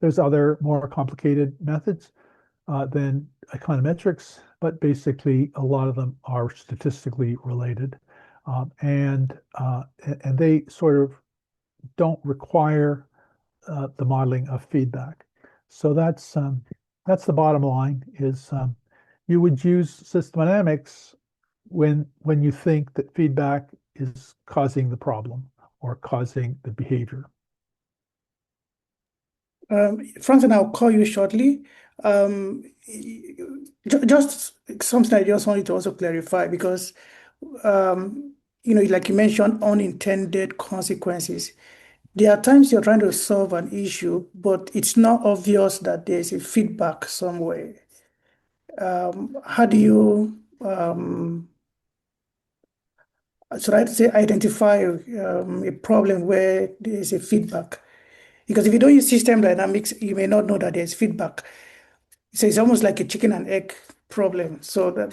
S2: There's other more complicated methods than econometrics, but basically a lot of them are statistically related. And they sort of don't require the modeling of feedback. So that's the bottom line is you would use system dynamics when you think that feedback is causing the problem or causing the behavior.
S1: Franklin, I'll call you shortly. Just something I just wanted to also clarify because, like you mentioned, unintended consequences. there are times you're trying to solve an issue, but it's not obvious that there's a feedback somewhere. How do you, should I say, identify a problem where there's a feedback? Because if you don't use system dynamics, you may not know that there's feedback. So it's almost like a chicken and egg problem. So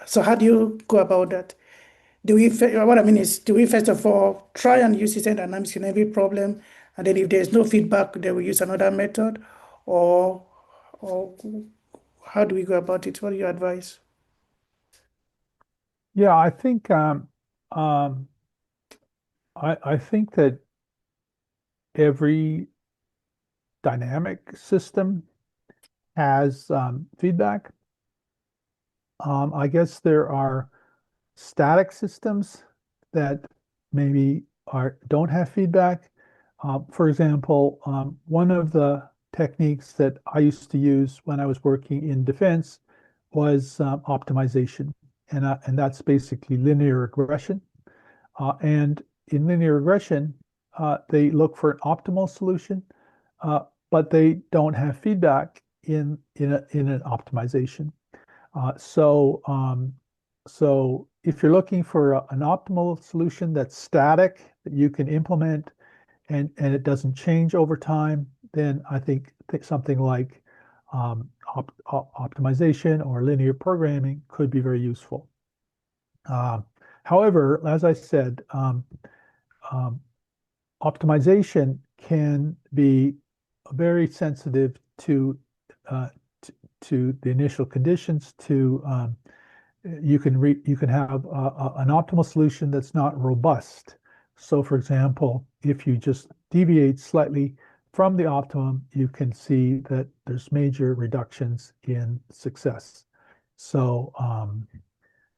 S1: so how do you go about that? What I mean is, do we first of all try and use system dynamics in every problem, and then if there's no feedback, then we use another method, or or how do we go about it? What do you advise?
S2: Yeah, um, I think that every dynamic system has feedback. I guess there are static systems that maybe don't have feedback. For example, one of the techniques that I used to use when I was working in defense was optimization, and that's basically linear regression. And in linear regression, they look for an optimal solution, uh, but they don't have feedback in an optimization. Uh, so, um, so if you're looking for an optimal solution that's static, that you can implement and it doesn't change over time, then I think something like optimization or linear programming could be very useful. Uh, However, as I said, um, optimization can be very sensitive uh, to the initial conditions. You can have an optimal solution that's not robust. So, for example, if you just deviate slightly from the optimum, you can see that there's major reductions in success. So,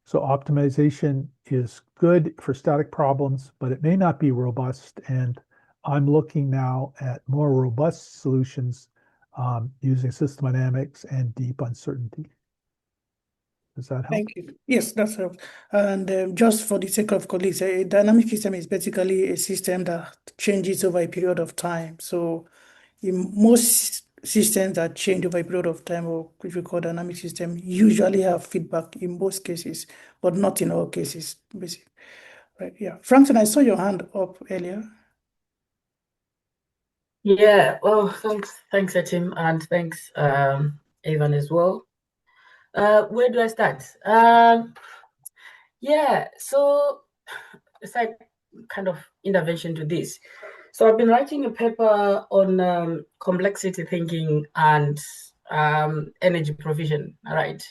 S2: so optimization is good for static problems, but it may not be robust. And I'm looking now at more robust solutions using system dynamics and deep uncertainty. Does that help?
S1: Thank you. Yes, that's helped. And just for the sake of colleagues, a dynamic system is basically a system that changes over a period of time. So in most systems that change over a period of time, or which we call dynamic system, usually have feedback in most cases, but not in all cases. Basically. Right. Yeah. Frankson, I saw your hand up earlier.
S4: Yeah, well, thanks, Etim, and thanks, Evan as well. Where do I start? Yeah, so it's like kind of intervention to this. So I've been writing a paper on complexity thinking and energy provision, right?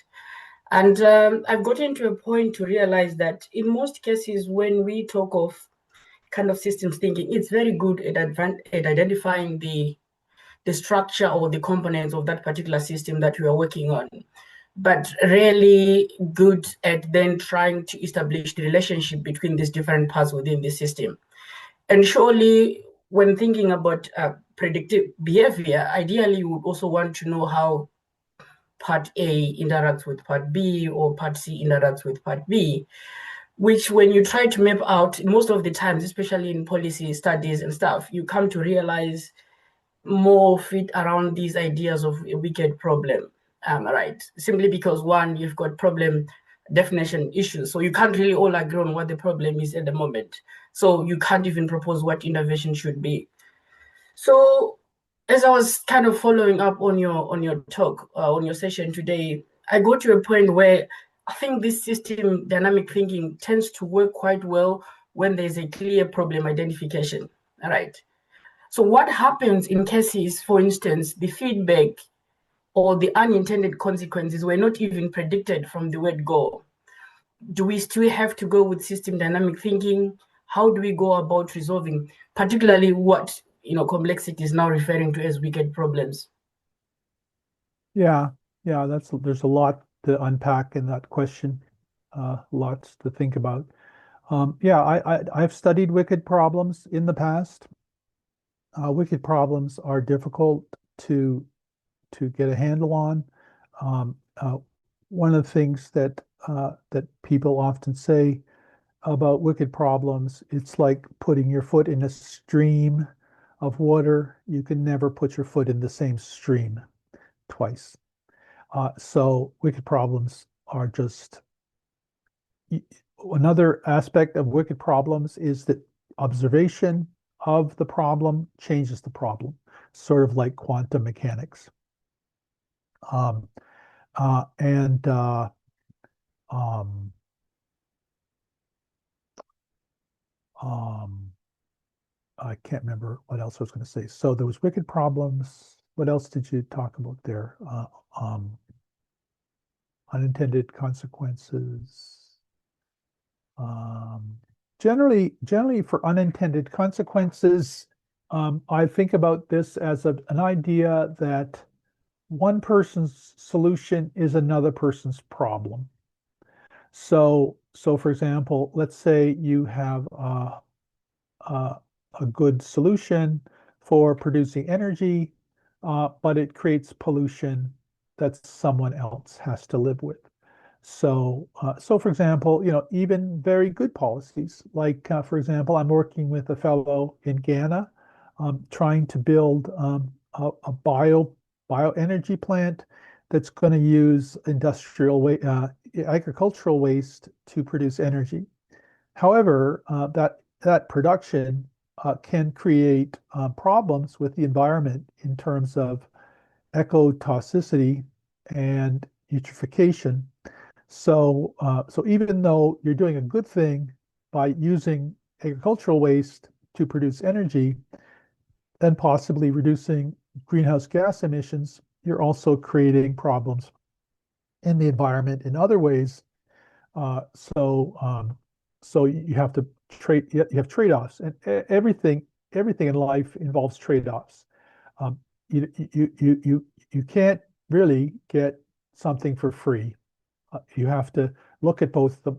S4: And I've gotten to a point to realize that in most cases, when we talk of kind of systems thinking, it's very good at identifying the structure or the components of that particular system that we are working on, but really good at then trying to establish the relationship between these different parts within the system. And surely, when thinking about predictive behavior, ideally, you would also want to know how part A interacts with part B or part C interacts with part B, which when you try to map out, most of the times, especially in policy studies and stuff, you come to realize more fit around these ideas of a wicked problem, right? Simply because one, you've got problem definition issues, so you can't really all agree on what the problem is at the moment. So you can't even propose what innovation should be. So as I was kind of following up on your talk on your session today, I got to a point where I think this system dynamic thinking tends to work quite well when there's a clear problem identification, right? So what happens in cases, for instance, the feedback or the unintended consequences were not even predicted from the word go? Do we still have to go with system dynamic thinking? How do we go about resolving, particularly what complexity is now referring to as wicked problems?
S2: Yeah, yeah, there's a lot to unpack in that question, lots to think about. Yeah, I've studied wicked problems in the past. Wicked problems are difficult to to get a handle on. One of the things that people often say about wicked problems, it's like putting your foot in a stream. of water, you can never put your foot in the same stream twice. So wicked problems are just another aspect of wicked problems is that observation of the problem changes the problem, sort of like quantum mechanics. Um, and um, um, I can't remember what else I was going to say. So there was wicked problems. What else did you talk about there? Unintended consequences. Generally for unintended consequences, I think about this as an idea that one person's solution is another person's problem. So for example, let's say you have a, a good solution for producing energy, but it creates pollution that someone else has to live with. So for example, even very good policies, like for example, I'm working with a fellow in Ghana, trying to build a bioenergy plant that's going to use agricultural waste to produce energy. However, that production can create problems with the environment in terms of ecotoxicity and eutrophication. So even though you're doing a good thing by using agricultural waste to produce energy and possibly reducing greenhouse gas emissions, you're also creating problems in the environment in other ways. Uh, so um, so you have to you have trade-offs, and everything in life involves trade-offs. Um, you can't really get something for free. You have to look at both the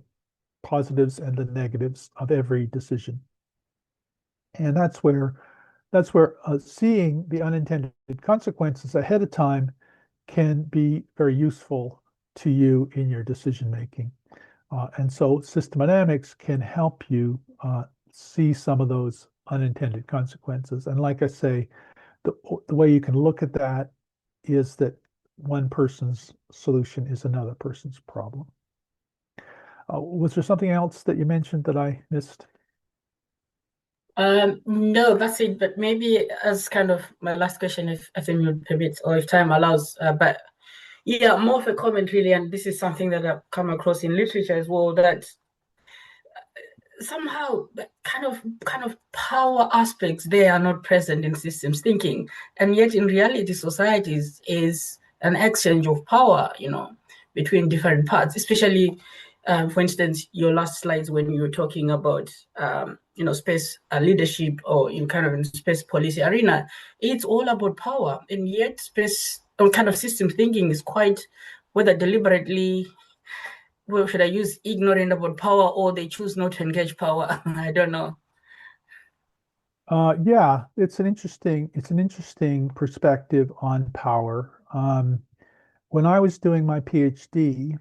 S2: positives and the negatives of every decision. And that's where seeing the unintended consequences ahead of time can be very useful to you in your decision making. And so systemdynamics can help you see some of those unintended consequences. And like I say, the way you can look at that is that one person's solution is another person's problem. Was there something else that you mentioned that I missed?
S4: No, that's it. But maybe as kind of my last question, if I think you'd permit or if time allows. But yeah, more of a comment really, and this is something that I've come across in literature as well, that somehow the kind of power aspects they are not present in systems thinking, and yet in reality societies is an exchange of power, between different parts, especially for instance your last slides when you were talking about space leadership, or in kind of in space policy arena. It's all about power, and yet space or kind of system thinking is quite, whether deliberately, well, should I use ignorant about power, or they choose not to engage power? I don't know.
S2: Yeah, it's an interesting perspective on power. When I was doing my PhD,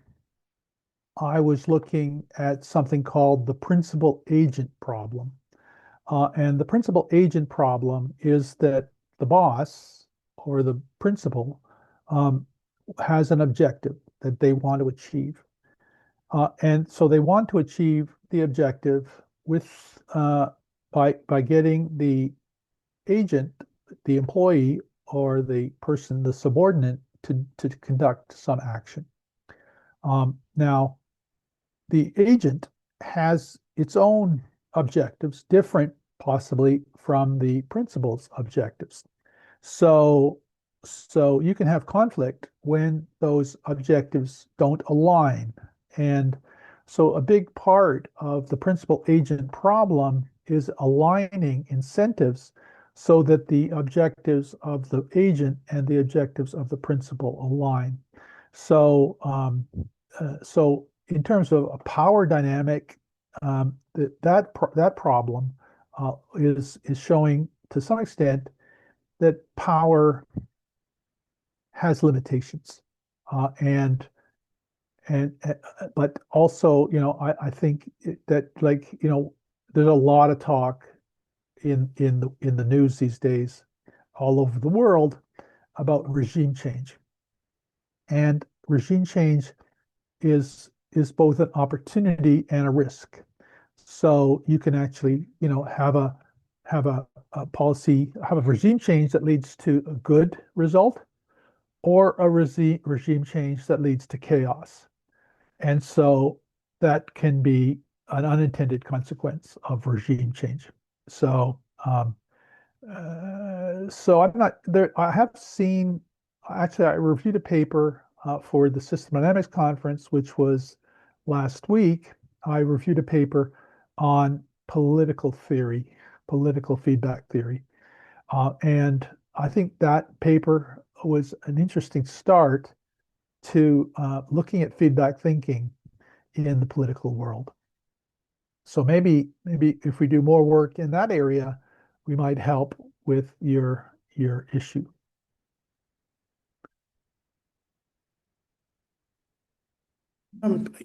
S2: I was looking at something called the principal agent problem. And the principal agent problem is that the boss or the principal um, has an objective that they want to achieve. And so they want to achieve the objective with by getting the agent, the employee, or the person, the subordinate, to conduct some action. Now, the agent has its own objectives, different possibly from the principal's objectives. So, so you can have conflict when those objectives don't align. And so a big part of the principal agent problem is aligning incentives so that the objectives of the agent and the objectives of the principal align. So, so in terms of a power dynamic, that problem is showing to some extent that power has limitations, uh, and and but also, I think that, like, there's a lot of talk in the news these days all over the world about regime change. And regime change is both an opportunity and a risk. So you can actually, have a policy, have a regime change that leads to a good result, or a regime change that leads to chaos. And so that can be an unintended consequence of regime change. So, so I'm not there. I have seen, actually, I reviewed a paper for the System Dynamics conference, which was last week. I reviewed a paper on political theory, political feedback theory. And I think that paper was an interesting start to looking at feedback thinking in the political world. So maybe if we do more work in that area, we might help with your issue.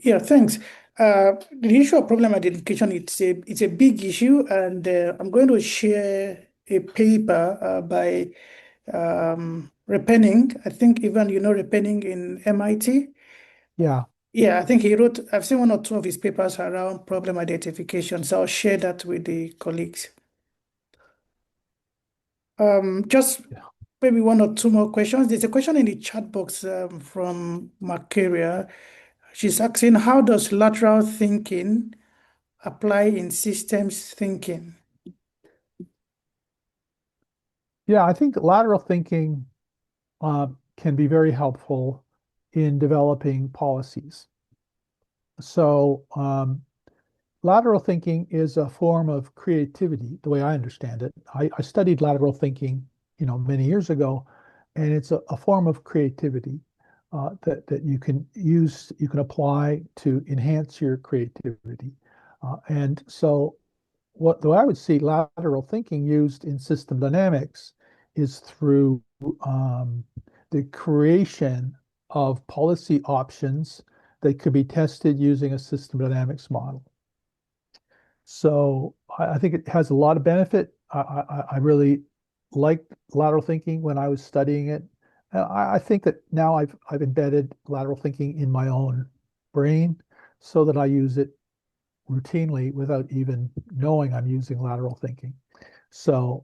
S1: Yeah, thanks. The issue of problem identification, it's a big issue, and I'm going to share a paper by Repenning. I think even you know Repenning in MIT.
S2: Yeah.
S1: Yeah, I think he wrote, I've seen one or two of his papers around problem identification, so I'll share that with the colleagues. Just
S2: Yeah.
S1: maybe one or two more questions. There's a question in the chat box from Macaria. She's asking, how does lateral thinking apply in systems thinking?
S2: Yeah, I think lateral thinking can be very helpful in developing policies. So lateral thinking is a form of creativity, the way I understand it. I studied lateral thinking, many years ago, and it's a form of creativity that you can use, you can apply to enhance your creativity. And so the way I would see lateral thinking used in system dynamics is through the creation of policy options that could be tested using a system dynamics model. So I think it has a lot of benefit. I really liked lateral thinking when I was studying it. I think that now I've embedded lateral thinking in my own brain so that I use it routinely without even knowing I'm using lateral thinking. So,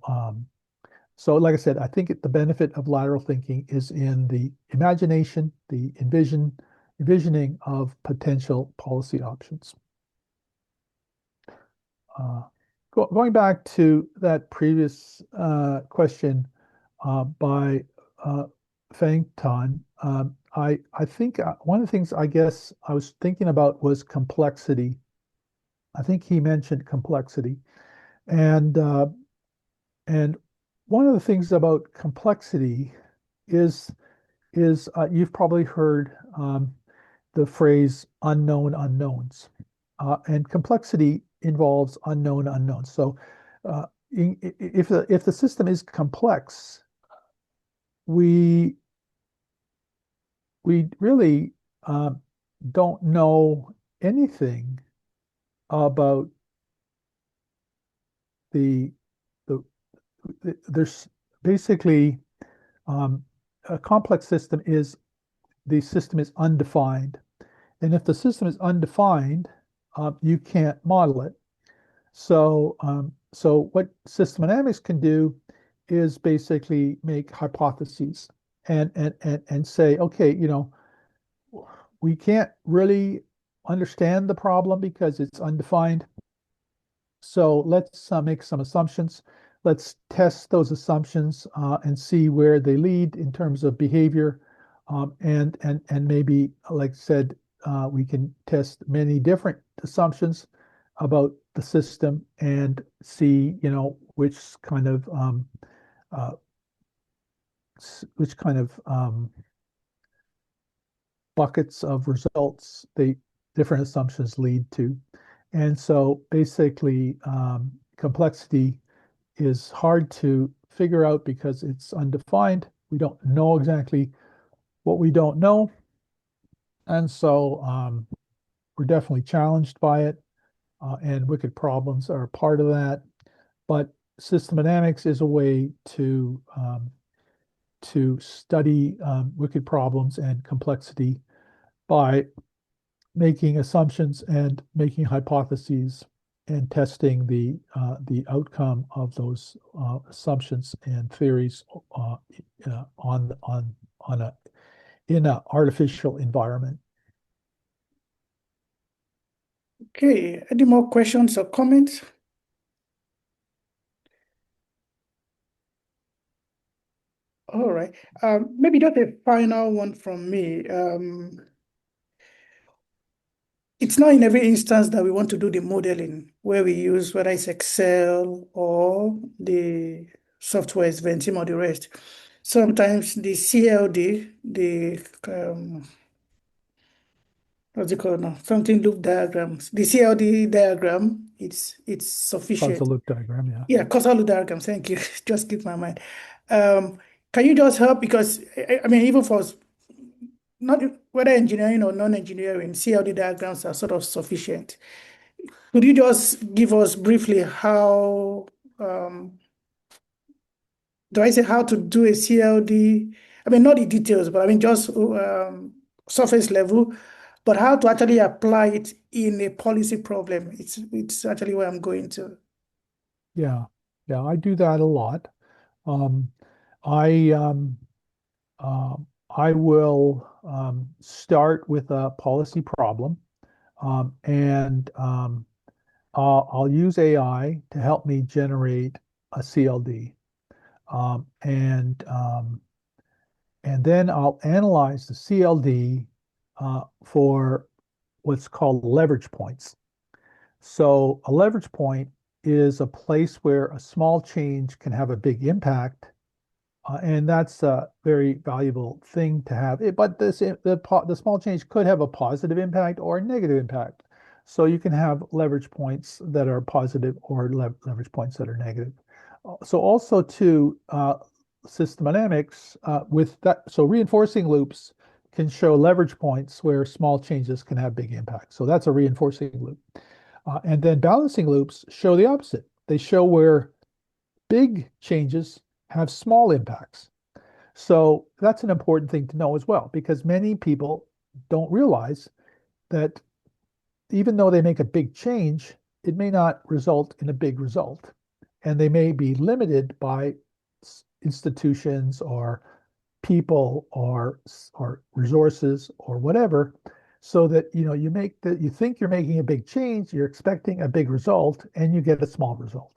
S2: so like I said, I think the benefit of lateral thinking is in the imagination, the envisioning of potential policy options. Going back to that previous question by Feng Tan, I think one of the things I guess I was thinking about was complexity. I think he mentioned complexity, and and one of the things about complexity is you've probably heard the phrase unknown unknowns. And complexity involves unknown unknowns. So if the system is complex, we really don't know anything about the there's basically a complex system is the system is undefined. And if the system is undefined, you can't model it. So, so what system dynamics can do is basically make hypotheses and say, okay, we can't really understand the problem because it's undefined. So let's make some assumptions. Let's test those assumptions and see where they lead in terms of behavior. And maybe, like I said, we can test many different assumptions about the system and see, which kind of uh, buckets of results the different assumptions lead to. And so basically, complexity is hard to figure out because it's undefined. We don't know exactly what we don't know. And so we're definitely challenged by it. And wicked problems are a part of that. But system dynamics is a way to study wicked problems and complexity by making assumptions and making hypotheses and testing the outcome of those assumptions and theories on a in an artificial environment.
S1: Okay, any more questions or comments? All right. Maybe just a final one from me. It's not in every instance that we want to do the modeling where we use whether it's Excel or the software is Ventim or the rest. Sometimes the CLD, the what's it called now? Something loop diagrams. The CLD diagram, it's sufficient.
S2: Causal-loop diagram, yeah.
S1: Yeah, causal-loop diagram. Thank you. Just keep my mind. Can you just help? Because I mean, even for not whether engineering or non-engineering, CLD diagrams are sort of sufficient. Could you just give us briefly how, do I say how to do a CLD? I mean, not the details, but I mean just surface level, but how to actually apply it in a policy problem. It's actually where I'm going to.
S2: Yeah, yeah, I do that a lot. Um, I um, I will start with a policy problem, and I'll use AI to help me generate a CLD, um, and um, and then I'll analyze the CLD for what's called leverage points. So a leverage point is a place where a small change can have a big impact, and that's a very valuable thing to have. But the small change could have a positive impact or a negative impact. So you can have leverage points that are positive or leverage points that are negative. So also to system dynamics with that, so reinforcing loops can show leverage points where small changes can have big impacts. So that's a reinforcing loop. And then balancing loops show the opposite. They show where big changes have small impacts. So that's an important thing to know as well, because many people don't realize that even though they make a big change, it may not result in a big result. And they may be limited by institutions or people or resources or whatever, so that you think you're making a big change, you're expecting a big result, and you get a small result.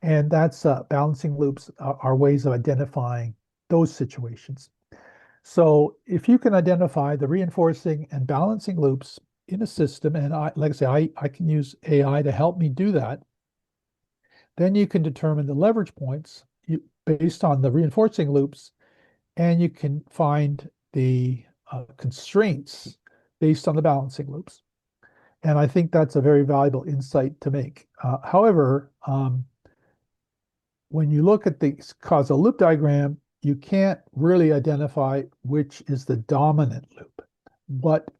S2: And that's balancing loops are ways of identifying those situations. So if you can identify the reinforcing and balancing loops in a system, and like I say, I can use AI to help me do that, then you can determine the leverage points based on the reinforcing loops, and you can find the constraints based on the balancing loops. And I think that's a very valuable insight to make. However, when you look at the causal loop diagram, you can't really identify which is the dominant loop. What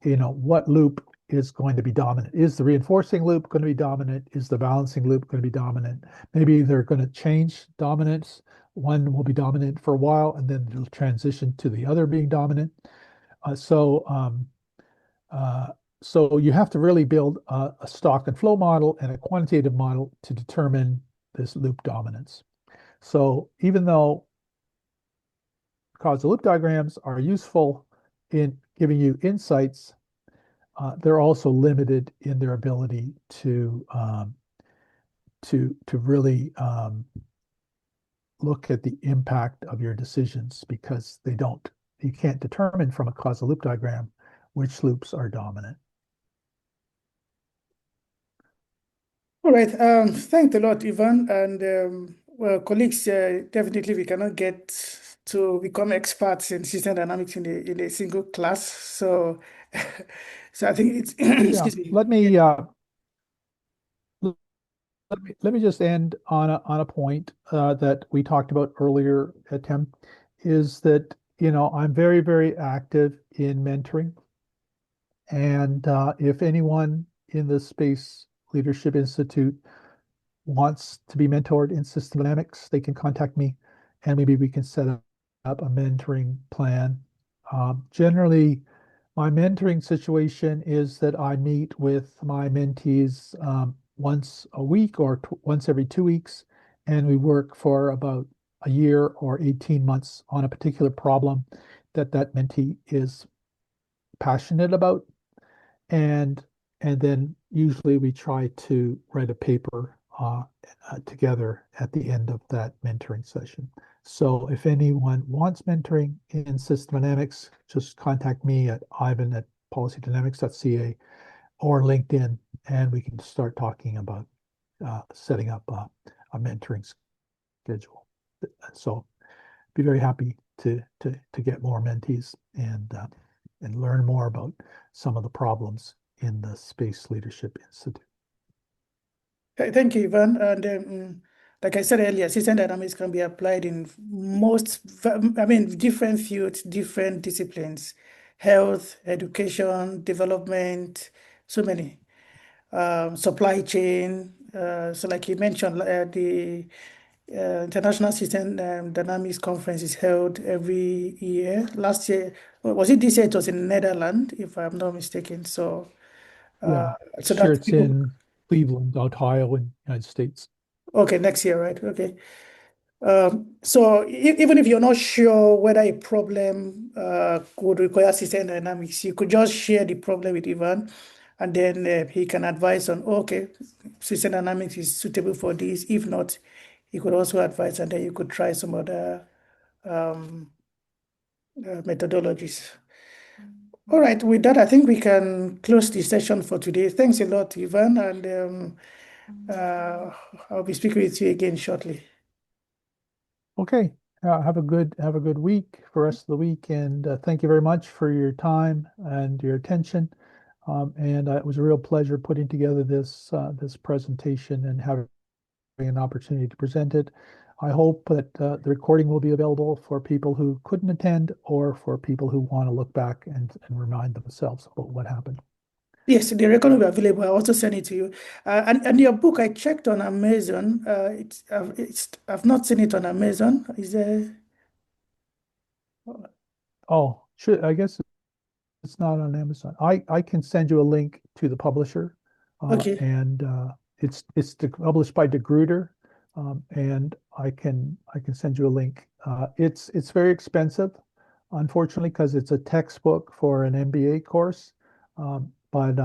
S2: loop is going to be dominant? Is the reinforcing loop going to be dominant? Is the balancing loop going to be dominant? Maybe they're going to change dominance. One will be dominant for a while, and then it'll transition to the other being dominant. So you have to really build a stock and flow model and a quantitative model to determine this loop dominance. So even though causal loop diagrams are useful in giving you insights, they're also limited in their ability to really look at the impact of your decisions, because you can't determine from a causal loop diagram which loops are dominant.
S1: All right. Thanks a lot, Ivan. And well, colleagues, definitely we cannot get to become experts in system dynamics in a single class. So, so I think it's
S2: Yeah.
S1: excuse me.
S2: Let me just end on a point that we talked about earlier, Tim, is that I'm very, very active in mentoring, and if anyone in the Space Leadership Institute wants to be mentored in system dynamics, they can contact me and maybe we can set up a mentoring plan. Generally, my mentoring situation is that I meet with my mentees once a week or once every 2 weeks, and we work for about a year or 18 months on a particular problem that mentee is passionate about. And then usually we try to write a paper together at the end of that mentoring session. So if anyone wants mentoring in system dynamics, just contact me at ivan@policydynamics.ca or LinkedIn, and we can start talking about setting up a mentoring schedule. So be very happy to get more mentees and learn more about some of the problems in the Space Leadership Institute.
S1: Thank you, Ivan. And like I said earlier, system dynamics can be applied in different fields, different disciplines, health, education, development, so many. Supply chain. So like you mentioned, the International System Dynamics Conference is held every year. Last year, was it this year? It was in Netherlands, if I'm not mistaken. So,
S2: Yeah,
S1: so
S2: next year
S1: that
S2: it's
S1: people.
S2: in Cleveland, Ohio, in the United States.
S1: Okay, next year, right? Okay. So even if you're not sure whether a problem would require system dynamics, you could just share the problem with Ivan, and then he can advise on, okay, system dynamics is suitable for this. If not, he could also advise, and then you could try some other um, methodologies. All right, with that, I think we can close the session for today. Thanks a lot, Ivan, and I'll be speaking with you again shortly.
S2: Okay, have a good week for the rest of the week, and thank you very much for your time and your attention. And it was a real pleasure putting together this presentation and having an opportunity to present it. I hope that the recording will be available for people who couldn't attend or for people who want to look back and remind themselves about what happened.
S1: Yes, the record will be available. I'll also send it to you. And your book, I checked on Amazon. I've not seen it on Amazon. Is there?
S2: Oh, sure. I guess it's not on Amazon. I can send you a link to the publisher,
S1: Okay.
S2: and it's published by DeGrooter, and I can send you a link. It's very expensive, unfortunately, because it's a textbook for an MBA course. But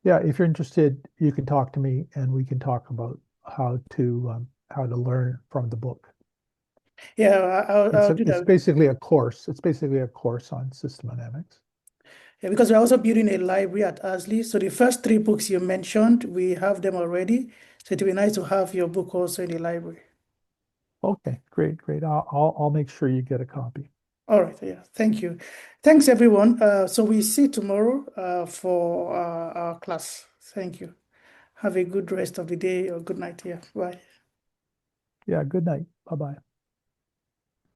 S2: yeah, if you're interested, you can talk to me, and we can talk about how to learn from the book.
S1: Yeah, I'll do
S2: It's
S1: that.
S2: basically a course. It's basically a course on system dynamics.
S1: Yeah, because we're also building a library at ASLI. So the first three books you mentioned, we have them already. So it'd be nice to have your book also in the library.
S2: Okay, great. I'll make sure you get a copy.
S1: All right. Yeah. Thank you. Thanks, everyone. So we see you tomorrow for our class. Thank you. Have a good rest of the day or good night. Yeah. Bye.
S2: Yeah, good night. Bye-bye.